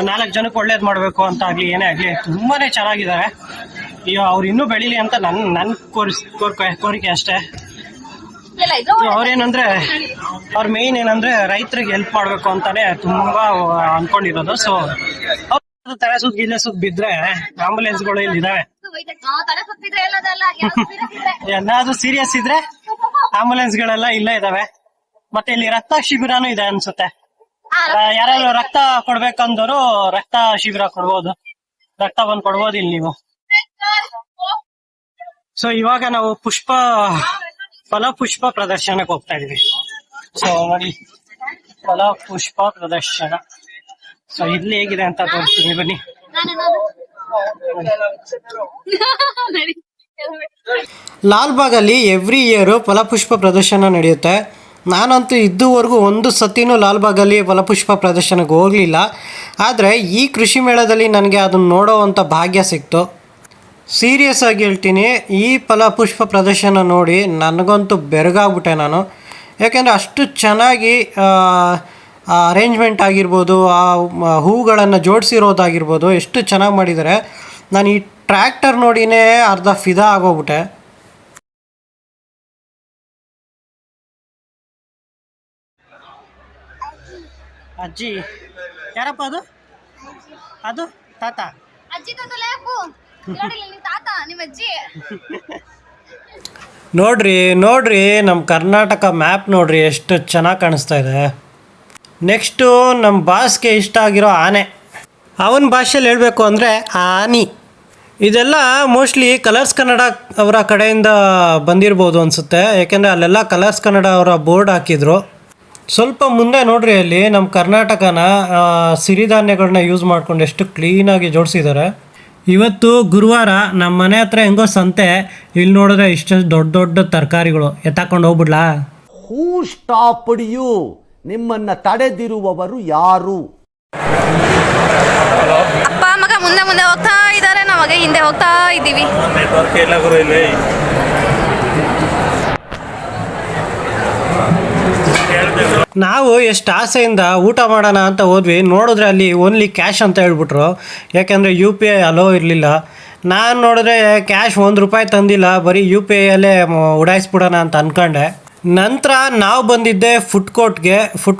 4 ಜನಕ್ಕೆ ಒಳ್ಳೇದು ಮಾಡಬೇಕು ಅಂತ ಆಗಲಿ ಏನೇ ಆಗಲಿ ತುಂಬಾನೇ ಚೆನ್ನಾಗಿದ್ದಾರೆ. ಈಗ ಅವ್ರು ಇನ್ನೂ ಬೆಳೀಲಿ ಅಂತ ನನ್ನ ಕೋರಿಕೆ ಅಷ್ಟೇ. ಅವ್ರೇನಂದ್ರೆ ಅವ್ರ ಮೇನ್ ಏನಂದ್ರೆ ರೈತರಿಗೆ ಹೆಲ್ಪ್ ಮಾಡಬೇಕು ಅಂತಾನೆ ತುಂಬಾ ಅನ್ಕೊಂಡಿರೋದು. ಸೊ ತಲೆ ಸುತ್ತ ಬಿದ್ರೆ ಆಂಬುಲೆನ್ಸ್ಗಳು ಇಲ್ಲಿ ಇದಾವೆ. ಏನಾದ್ರು ಸೀರಿಯಸ್ ಇದ್ರೆ ಆಂಬುಲೆನ್ಸ್ ಗಳೆಲ್ಲ ಇಲ್ಲೇ ಇದಾವೆ. ಮತ್ತೆ ಇಲ್ಲಿ ರಕ್ತ ಶಿಬಿರನೂ ಇದೆ ಅನ್ಸುತ್ತೆ. ಯಾರಾದ್ರೂ ರಕ್ತ ಕೊಡ್ಬೇಕಂದವರು ರಕ್ತ ಶಿಬಿರ ಕೊಡ್ಬೋದು, ರಕ್ತ ಬಂದ್ ಕೊಡ್ಬೋದು ಇಲ್ಲಿ ನೀವು. ಸೊ ಇವಾಗ ನಾವು ಫಲಪುಷ್ಪ ಪ್ರದರ್ಶನಕ್ಕೆ ಹೋಗ್ತಾ ಇದೀವಿ. ಸೊ ನೋಡಿ, ಫಲಪುಷ್ಪ ಪ್ರದರ್ಶನ. ಸೊ ಇಲ್ಲಿ ಹೇಗಿದೆ ಅಂತ ತೋರಿಸ್ತೀನಿ ಬನ್ನಿ. ಲಾಲ್ಬಾಗಲ್ಲಿ ಎವ್ರಿ ಇಯರು ಫಲಪುಷ್ಪ ಪ್ರದರ್ಶನ ನಡೆಯುತ್ತೆ. ನಾನಂತೂ ಇದುವರೆಗೂ ಒಂದು ಸತಿನೂ ಲಾಲ್ಬಾಗಲ್ಲಿ ಫಲಪುಷ್ಪ ಪ್ರದರ್ಶನಕ್ಕೆ ಹೋಗಲಿಲ್ಲ. ಆದರೆ ಈ ಕೃಷಿ ಮೇಳದಲ್ಲಿ ನನಗೆ ಅದನ್ನು ನೋಡೋವಂಥ ಭಾಗ್ಯ ಸಿಕ್ತು. ಸೀರಿಯಸ್ ಆಗಿ ಹೇಳ್ತೀನಿ, ಈ ಫಲಪುಷ್ಪ ಪ್ರದರ್ಶನ ನೋಡಿ ನನಗಂತೂ ಬೆರಗಾಗ್ಬಿಟ್ಟೆ ನಾನು. ಯಾಕೆಂದರೆ ಅಷ್ಟು ಚೆನ್ನಾಗಿ ಅರೇಂಜ್ಮೆಂಟ್ ಆಗಿರ್ಬೋದು, ಆ ಹೂಗಳನ್ನು ಜೋಡಿಸಿರೋದಾಗಿರ್ಬೋದು, ಎಷ್ಟು ಚೆನ್ನಾಗಿ ಮಾಡಿದ್ದಾರೆ. ನಾನು ಈ ಟ್ರ್ಯಾಕ್ಟರ್ ನೋಡಿನೇ ಅರ್ಧ ಫಿದಾ ಆಗೋಗ್ಬಿಟ್ಟೆ. ಅಜ್ಜಿ ಯಾರಪ್ಪ ಅದು? ಅದು ತಾತ. ಅಜ್ಜಿ ತಾತ ಲೇಪು ನೋಡಿಲ್ಲ ನಿಮ್ಮ ತಾತ, ನಿಮ್ಮ ಅಜ್ಜಿ. ನೋಡ್ರಿ ನಮ್ಮ ಕರ್ನಾಟಕ ಮ್ಯಾಪ್ ನೋಡ್ರಿ ಎಷ್ಟು ಚೆನ್ನಾಗಿ ಕಾಣಿಸ್ತಾ ಇದೆ. ನೆಕ್ಸ್ಟು ನಮ್ಮ ಬಾಸ್ಗೆ ಇಷ್ಟ ಆಗಿರೋ ಆನೆ. ಅವನ ಭಾಷೆಯಲ್ಲಿ ಹೇಳಬೇಕು ಅಂದರೆ ಆನಿ. ಇದೆಲ್ಲ ಮೋಸ್ಟ್ಲಿ ಕಲರ್ಸ್ ಕನ್ನಡ ಅವರ ಕಡೆಯಿಂದ ಬಂದಿರ್ಬೋದು ಅನಿಸುತ್ತೆ. ಯಾಕೆಂದರೆ ಅಲ್ಲೆಲ್ಲ ಕಲರ್ಸ್ ಕನ್ನಡ ಅವರ ಬೋರ್ಡ್ ಹಾಕಿದ್ರು. ಸ್ವಲ್ಪ ಮುಂದೆ ನೋಡ್ರಿ, ಅಲ್ಲಿ ನಮ್ಮ ಕರ್ನಾಟಕನ ಸಿರಿಧಾನ್ಯಗಳನ್ನ ಯೂಸ್ ಮಾಡ್ಕೊಂಡು ಎಷ್ಟು ಕ್ಲೀನಾಗಿ ಜೋಡಿಸಿದ್ದಾರೆ. ಇವತ್ತು ಗುರುವಾರ ನಮ್ಮ ಮನೆ ಹತ್ರ ಹೆಂಗೋ ಸಂತೆ. ಇಲ್ಲಿ ನೋಡಿದ್ರೆ ಇಷ್ಟು ದೊಡ್ಡ ತರಕಾರಿಗಳು ಎತ್ತಾಕೊಂಡು ಹೋಗ್ಬಿಡ್ಲಾ? ಹೂ ಸ್ಟಾಪ್ಡ್ ಯು? ನಿಮ್ಮನ್ನ ತಡೆದಿರುವವರು ಯಾರು? ಅಪ್ಪ ಮಗ ಮುಂದೆ ಹೋಗ್ತಾ ಇದ್ದಾರೆ, ನಾವಾಗ ಹಿಂದೆ ಹೋಗ್ತಾ ಇದ್ದೀವಿ. ನಾವು ಎಷ್ಟು ಆಸೆಯಿಂದ ಊಟ ಮಾಡೋಣ ಅಂತ ಹೋದ್ವಿ, ನೋಡಿದ್ರೆ ಅಲ್ಲಿ ಓನ್ಲಿ ಕ್ಯಾಶ್ ಅಂತ ಹೇಳ್ಬಿಟ್ರು. ಯಾಕೆಂದರೆ UPI ಅಲೋ ಇರಲಿಲ್ಲ. ನಾನು ನೋಡಿದ್ರೆ ಕ್ಯಾಶ್ ₹1 ತಂದಿಲ್ಲ, ಬರೀ UPIಯಲ್ಲೇ ಉಡಾಯಿಸ್ಬಿಡೋಣ ಅಂತ ಅಂದ್ಕೊಂಡೆ. ನಂತರ ನಾವು ಬಂದಿದ್ದೆ ಫುಡ್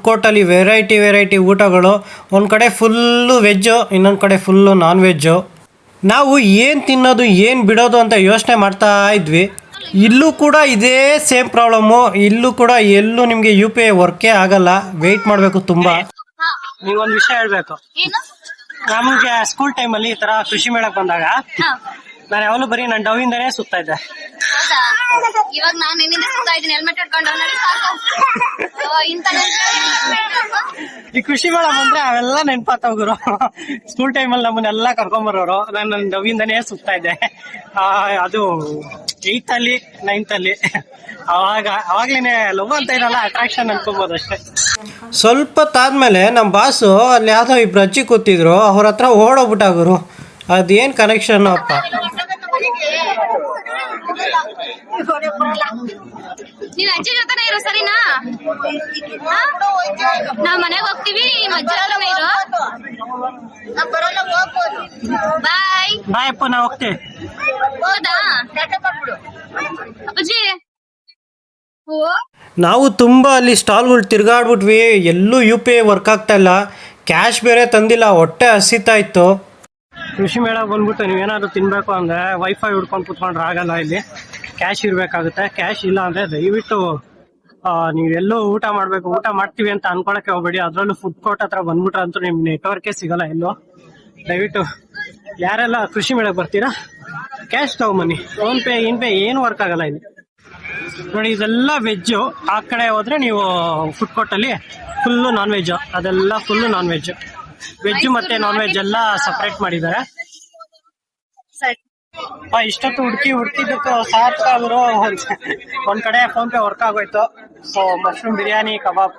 ಕೋರ್ಟಲ್ಲಿ ವೆರೈಟಿ ಊಟಗಳು. ಒಂದು ಕಡೆ ಫುಲ್ಲು ವೆಜ್ಜು, ಇನ್ನೊಂದು ಕಡೆ ಫುಲ್ಲು ನಾನ್ ವೆಜ್ಜು. ನಾವು ಏನು ತಿನ್ನೋದು ಏನು ಬಿಡೋದು ಅಂತ ಯೋಚನೆ ಮಾಡ್ತಾ ಇದ್ವಿ. ಇಲ್ಲೂ ಕೂಡ ಇದೇ ಸೇಮ್ ಪ್ರಾಬ್ಲಮ್ಮು. ಇಲ್ಲೂ ಕೂಡ ಎಲ್ಲೂ ನಿಮಗೆ UPI ವರ್ಕೇ ಆಗಲ್ಲ, ವೆಯ್ಟ್ ಮಾಡಬೇಕು ತುಂಬ. ನೀವೊಂದು ವಿಷಯ ಹೇಳಬೇಕು. ನಮಗೆ ಸ್ಕೂಲ್ ಟೈಮಲ್ಲಿ ಈ ಥರ ಕೃಷಿ ಮೇಳಕ್ಕೆ ಬಂದಾಗ ನಾನು ಯಾವಾಗಲೂ ಬರೀ ನಾನು ಡವಿಂದನೇ ಸುತ್ತಾ ಇದ್ದೆ. ಇವಾಗ ನಾನು ನಿನ್ನಿಂದ ಸುತ್ತಾ ಇದ್ದೀನಿ ಹೆಲ್ಮೆಟ್ ಇಟ್ಕೊಂಡು ನೋಡಿ ಸಾಕು. ಇಂಥ ಈ ಕೃಷಿ ಮೇಳ ಬಂದ್ರೆ ಅವೆಲ್ಲ ನೆನ್ಪಾತಾವ್ ಗುರು. ಸ್ಕೂಲ್ ಟೈಮಲ್ಲಿ ನಮ್ಮನ್ನೆಲ್ಲ ಕರ್ಕೊಂಬರೋರು. ನಾನು ನನ್ನ ನವಿಯಿಂದನೇ ಸುತ್ತಾ ಇದ್ದೆ. ಅದು 8th ಅಲ್ಲಿ 9th ಅಲ್ಲಿ ಅವಾಗ್ಲೇನೆ ಲವ್ ಅಂತ ಇರಲ್ಲ, ಅಟ್ರಾಕ್ಷನ್ ಅನ್ಕೋಬಹುದು ಅಷ್ಟೇ. ಸ್ವಲ್ಪ ತಾದ್ಮೇಲೆ ನಮ್ಮ ಬಾಸು ಅಲ್ಲಿ ಯಾವ್ದೋ ಇಬ್ರು ಅಜ್ಜಿ ಕೂತಿದ್ರು, ಅವ್ರ ಹತ್ರ ಓಡೋಗ್ಬಿಟ್ಟಾಗರು. ಅದೇನ್ ಕನೆಕ್ಷನ್ ಅಪ್ಪ. ನೀನ್ ಅಜ್ಜಿ ಜೊತೆನೇ ಇರು ಸರಿನಾ? ನಾವ್ ಮನೆಗ್ ಹೋಗ್ತೀವಿ, ನಿಮ್ ಅಜ್ಜಿ ಜೊತೆನೇ ಇರು. ಬಾಯ್ ಬಾಯ್ ಅಪ್ಪ, ನಾ ಹೋಗ್ತೇವೆ. ಹೌದಾ ಅಜ್ಜಿ? ನಾವು ತುಂಬ ಅಲ್ಲಿ ಸ್ಟಾಲ್ಗಳು ತಿರ್ಗಾಡ್ಬಿಟ್ವಿ. ಎಲ್ಲೂ UPI ವರ್ಕ್ ಆಗ್ತಾ ಇಲ್ಲ, ಕ್ಯಾಶ್ ಬೇರೆ ತಂದಿಲ್ಲ, ಹೊಟ್ಟೆ ಹಸಿತಾ ಇತ್ತು. ಕೃಷಿ ಮೇಳಕ್ಕೆ ಬಂದ್ಬಿಟ್ಟು ನೀವೇನಾದ್ರು ತಿನ್ಬೇಕು ಅಂದರೆ ವೈಫೈ ಹಿಡ್ಕೊಂಡು ಕುತ್ಕೊಂಡ್ರೆ ಆಗಲ್ಲ. ಇಲ್ಲಿ ಕ್ಯಾಶ್ ಇರಬೇಕಾಗುತ್ತೆ. ಕ್ಯಾಶ್ ಇಲ್ಲ ಅಂದರೆ ದಯವಿಟ್ಟು ನೀವೆಲ್ಲೂ ಊಟ ಮಾಡಬೇಕು. ಊಟ ಮಾಡ್ತೀವಿ ಅಂತ ಅನ್ಕೊಳಕ್ಕೆ ಹೋಗ್ಬೇಡಿ. ಅದರಲ್ಲೂ ಫುಡ್ ಕೋರ್ಟ್ ಹತ್ರ ಬಂದ್ಬಿಟ್ರೆ ಅಂತೂ ನಿಮ್ಗೆ ನೆಟ್ವರ್ಕೇ ಸಿಗಲ್ಲ ಎಲ್ಲೋ. ದಯವಿಟ್ಟು ಯಾರೆಲ್ಲ ಕೃಷಿ ಮೇಳಕ್ಕೆ ಬರ್ತೀರಾ, ಕ್ಯಾಶ್ ತಗೊಂಬನ್ನಿ. ಫೋನ್ಪೇ ಇನ್ಪೇ ಏನು ವರ್ಕ್ ಆಗಲ್ಲ ಇಲ್ಲಿ. ನೋಡಿ, ಇದೆಲ್ಲ ವೆಜ್ಜು. ಆ ಕಡೆ ಹೋದ್ರೆ ನೀವು ಫುಡ್ ಕೋರ್ಟಲ್ಲಿ ಫುಲ್ಲು ನಾನ್ ವೆಜ್ಜು. ಅದೆಲ್ಲ ಫುಲ್ಲು ನಾನ್ ವೆಜ್. ವೆಜ್ ಮತ್ತೆ ನಾನ್ ವೆಜ್ ಎಲ್ಲ ಸಪ್ರೇಟ್ ಮಾಡಿದ್ದಾರೆ. ಇಷ್ಟೊತ್ತು ಹುಡುಕಿದ್ದಕ್ಕೂ ಸಾಕಾದ್ರು. ಒಂದ್ ಕಡೆ ಫೋನ್ ಪೇ ವರ್ಕ್ ಆಗೋಯ್ತು. ಸೊ ಮಶ್ರೂಮ್ ಬಿರಿಯಾನಿ ಕಬಾಬ್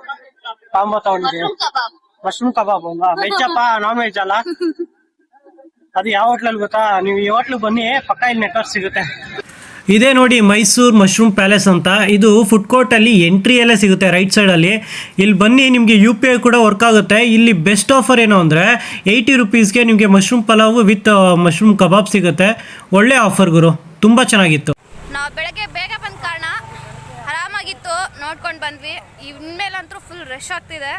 ಕಾಂಬೋ ತಗೊಂಡಿದ್ದೀವಿ. ಮಶ್ರೂಮ್ ಕಬಾಬ್ ವೆಜ್ ಅಪ್ಪ, ನಾನ್ ವೆಜ್ ಅಲ್ಲ. ಅದು ಯಾವ ಹೋಟ್ಲಲ್ಲಿ ಗೊತ್ತಾ? ನೀವು ಈ ಹೋಟ್ಲು ಬನ್ನಿ, ಪಕ್ಕ ಇಲ್ಲಿ ನೆಟ್ವರ್ಕ್ ಸಿಗುತ್ತೆ. ಇದೇ ನೋಡಿ ಮೈಸೂರು ಮಶ್ರೂಮ್ ಪ್ಯಾಲೇಸ್ ಅಂತ. ಇದು ಫುಡ್ ಕೋರ್ಟಲ್ಲಿ ಎಂಟ್ರಿಯಲ್ಲೇ ಸಿಗುತ್ತೆ, ರೈಟ್ ಸೈಡಲ್ಲಿ. ಇಲ್ಲಿ ಬನ್ನಿ, ನಿಮಗೆ UPI ಕೂಡ ವರ್ಕ್ ಆಗುತ್ತೆ. ಇಲ್ಲಿ ಬೆಸ್ಟ್ ಆಫರ್ ಏನು ಅಂದರೆ 80 ರುಪೀಸ್ಗೆ ನಿಮಗೆ mushroom pulao with mushroom kebab ಸಿಗುತ್ತೆ. ಒಳ್ಳೆ ಆಫರ್ ಗುರು, ತುಂಬ ಚೆನ್ನಾಗಿತ್ತು. ನಾವು ಬೆಳಗ್ಗೆ ಬೇಗ ಬಂದ ಕಾರಣ ಆರಾಮಾಗಿತ್ತು, ನೋಡ್ಕೊಂಡು ಬಂದ್ವಿ. ಇನ್ಮೇಲಂತೂ ಫುಲ್ ರಶ್ ಆಗ್ತಿದೆ.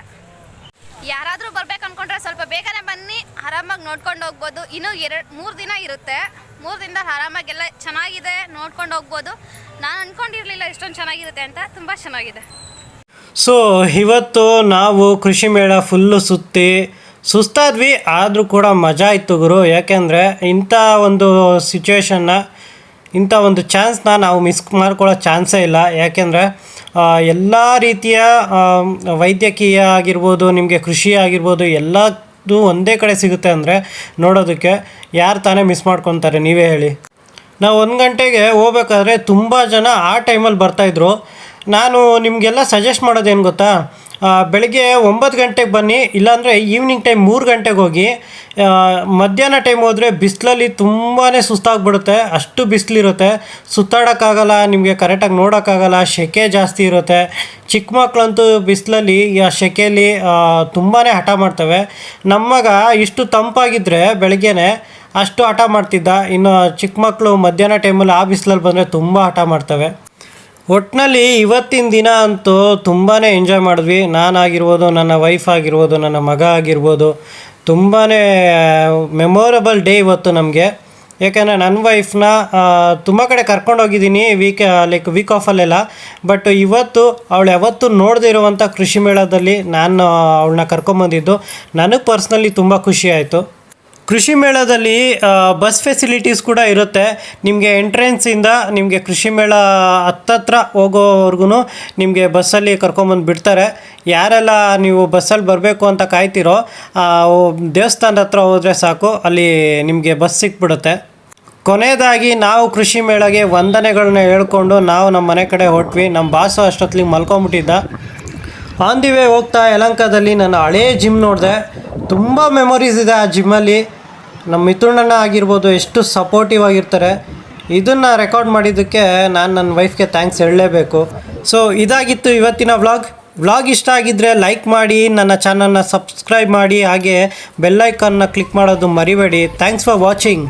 ಯಾರಾದರೂ ಬರ್ಬೇಕು ಅನ್ಕೊಂಡ್ರೆ ಸ್ವಲ್ಪ ಬೇಗನೆ ಬನ್ನಿ, ಆರಾಮಾಗಿ ನೋಡ್ಕೊಂಡು ಹೋಗ್ಬೋದು. ಇನ್ನೂ 3 ದಿನ ಇರುತ್ತೆ. 3 ದಿನದಲ್ಲಿ ಆರಾಮಾಗೆಲ್ಲ ಚೆನ್ನಾಗಿದೆ, ನೋಡ್ಕೊಂಡು ಹೋಗ್ಬೋದು. ನಾನು ಅನ್ಕೊಂಡಿರ್ಲಿಲ್ಲ ಇಷ್ಟೊಂದು ಚೆನ್ನಾಗಿರುತ್ತೆ ಅಂತ. ತುಂಬ ಚೆನ್ನಾಗಿದೆ. ಸೊ ಇವತ್ತು ನಾವು ಕೃಷಿ ಮೇಳ ಫುಲ್ಲು ಸುಸ್ತಾದ್ವಿ, ಆದರೂ ಕೂಡ ಮಜಾ ಇತ್ತು ಗುರು. ಯಾಕೆಂದರೆ ಇಂಥ ಒಂದು ಸಿಚುವೇಶನ್ನ, ಇಂಥ ಒಂದು ಚಾನ್ಸ್ನ ನಾವು ಮಿಸ್ ಮಾಡ್ಕೊಳ್ಳೋ ಚಾನ್ಸೇ ಇಲ್ಲ. ಯಾಕೆಂದರೆ ಎಲ್ಲ ರೀತಿಯ ವೈದ್ಯಕೀಯ ಆಗಿರ್ಬೋದು, ನಿಮಗೆ ಕೃಷಿ ಆಗಿರ್ಬೋದು, ಎಲ್ಲದೂ ಒಂದೇ ಕಡೆ ಸಿಗುತ್ತೆ ಅಂದರೆ ನೋಡೋದಕ್ಕೆ ಯಾರು ತಾನೇ ಮಿಸ್ ಮಾಡ್ಕೊತಾರೆ, ನೀವೇ ಹೇಳಿ. ನಾವು 1 ಗಂಟೆಗೆ ಹೋಗ್ಬೇಕಾದ್ರೆ ತುಂಬ ಜನ ಆ ಟೈಮಲ್ಲಿ ಬರ್ತಾಯಿದ್ರು. ನಾನು ನಿಮಗೆಲ್ಲ ಸಜೆಸ್ಟ್ ಮಾಡೋದೇನು ಗೊತ್ತಾ, ಬೆಳಗ್ಗೆ 9 ಗಂಟೆಗೆ ಬನ್ನಿ, ಇಲ್ಲಾಂದರೆ ಈವ್ನಿಂಗ್ ಟೈಮ್ 3 ಗಂಟೆಗೆ ಹೋಗಿ. ಮಧ್ಯಾಹ್ನ ಟೈಮ್ ಹೋದರೆ ಬಿಸಿಲಲ್ಲಿ ತುಂಬಾ ಸುಸ್ತಾಗ್ಬಿಡುತ್ತೆ, ಅಷ್ಟು ಬಿಸಿಲಿರುತ್ತೆ, ಸುತ್ತಾಡೋಕ್ಕಾಗಲ್ಲ, ನಿಮಗೆ ಕರೆಕ್ಟಾಗಿ ನೋಡೋಕ್ಕಾಗಲ್ಲ, ಸೆಕೆ ಜಾಸ್ತಿ ಇರುತ್ತೆ. ಚಿಕ್ಕ ಮಕ್ಕಳಂತೂ ಬಿಸಿಲಲ್ಲಿ ಆ ಸೆಕೆಯಲ್ಲಿ ತುಂಬಾ ಹಠ ಮಾಡ್ತವೆ. ನಮ್ಮಗ ಇಷ್ಟು ತಂಪಾಗಿದ್ದರೆ ಬೆಳಗ್ಗೆನೆ ಅಷ್ಟು ಹಠ ಮಾಡ್ತಿದ್ದ. ಇನ್ನು ಚಿಕ್ಕ ಮಕ್ಕಳು ಮಧ್ಯಾಹ್ನ ಟೈಮಲ್ಲಿ ಆ ಬಿಸಿಲಲ್ಲಿ ಬಂದರೆ ತುಂಬ ಹಠ ಮಾಡ್ತವೆ. ಒಟ್ಟಿನಲ್ಲಿ ಇವತ್ತಿನ ದಿನ ಅಂತೂ ತುಂಬಾ ಎಂಜಾಯ್ ಮಾಡಿದ್ವಿ. ನಾನಾಗಿರ್ಬೋದು, ನನ್ನ ವೈಫ್ ಆಗಿರ್ಬೋದು, ನನ್ನ ಮಗ ಆಗಿರ್ಬೋದು, ತುಂಬಾ ಮೆಮೊರಬಲ್ ಡೇ ಇವತ್ತು ನಮಗೆ. ಯಾಕೆಂದರೆ ನನ್ನ ವೈಫ್ನ ತುಂಬ ಕಡೆ ಕರ್ಕೊಂಡೋಗಿದ್ದೀನಿ ವೀಕ್ ಆಫಲ್ಲೆಲ್ಲ. ಬಟ್ ಇವತ್ತು ಅವಳು ಯಾವತ್ತೂ ನೋಡದೇ ಇರುವಂಥ ಕೃಷಿ ಮೇಳದಲ್ಲಿ ನಾನು ಅವಳನ್ನ ಕರ್ಕೊಂಬಂದಿದ್ದು ನನಗೆ ಪರ್ಸ್ನಲಿ ತುಂಬ ಖುಷಿ ಆಯಿತು. ಕೃಷಿ ಮೇಳದಲ್ಲಿ ಬಸ್ ಫೆಸಿಲಿಟೀಸ್ ಕೂಡ ಇರುತ್ತೆ. ನಿಮಗೆ ಎಂಟ್ರೆನ್ಸಿಂದ ನಿಮಗೆ ಕೃಷಿ ಮೇಳ ಹತ್ತತ್ರ ಹೋಗೋವರೆಗೂ ನಿಮಗೆ ಬಸ್ಸಲ್ಲಿ ಕರ್ಕೊಂಬಂದು ಬಿಡ್ತಾರೆ. ಯಾರೆಲ್ಲ ನೀವು ಬಸ್ಸಲ್ಲಿ ಬರಬೇಕು ಅಂತ ಕಾಯ್ತಿರೋ ದೇವಸ್ಥಾನದ ಹತ್ರ ಹೋದರೆ ಸಾಕು, ಅಲ್ಲಿ ನಿಮಗೆ ಬಸ್ ಸಿಕ್ಬಿಡುತ್ತೆ. ಕೊನೆಯದಾಗಿ ನಾವು ಕೃಷಿ ಮೇಳಗೆ ವಂದನೆಗಳನ್ನ ಹೇಳ್ಕೊಂಡು ನಾವು ನಮ್ಮ ಮನೆ ಕಡೆ ಹೊರಟ್ವಿ. ನಮ್ಮ ಬಾಸು ಅಷ್ಟೊತ್ತಿಗೆ ಮಲ್ಕೊಂಬಿಟ್ಟಿದ್ದ. ಆನ್ ದಿ ವೇ ಹೋಗ್ತಾ ಯಲಹಂಕದಲ್ಲಿ ನನ್ನ ಹಳೇ ಜಿಮ್ ನೋಡಿದೆ. ತುಂಬ ಮೆಮೊರೀಸ್ ಇದೆ ಆ ಜಿಮ್ಮಲ್ಲಿ. ನಮ್ಮ ಮಿಥುನಣ್ಣ ಆಗಿರ್ಬೋದು, ಎಷ್ಟು ಸಪೋರ್ಟಿವ್ ಆಗಿರ್ತಾರೆ. ಇದನ್ನು ರೆಕಾರ್ಡ್ ಮಾಡಿದ್ದಕ್ಕೆ ನಾನು ನನ್ನ ವೈಫ್ಗೆ ಥ್ಯಾಂಕ್ಸ್ ಹೇಳಲೇಬೇಕು. ಸೊ ಇದಾಗಿತ್ತು ಇವತ್ತಿನ ವ್ಲಾಗ್ ಇಷ್ಟ ಆಗಿದ್ದರೆ ಲೈಕ್ ಮಾಡಿ, ನನ್ನ ಚಾನಲ್ನ ಸಬ್ಸ್ಕ್ರೈಬ್ ಮಾಡಿ, ಹಾಗೆ ಬೆಲ್ ಐಕಾನ್ನ ಕ್ಲಿಕ್ ಮಾಡೋದು ಮರಿಬೇಡಿ. Thanks for watching.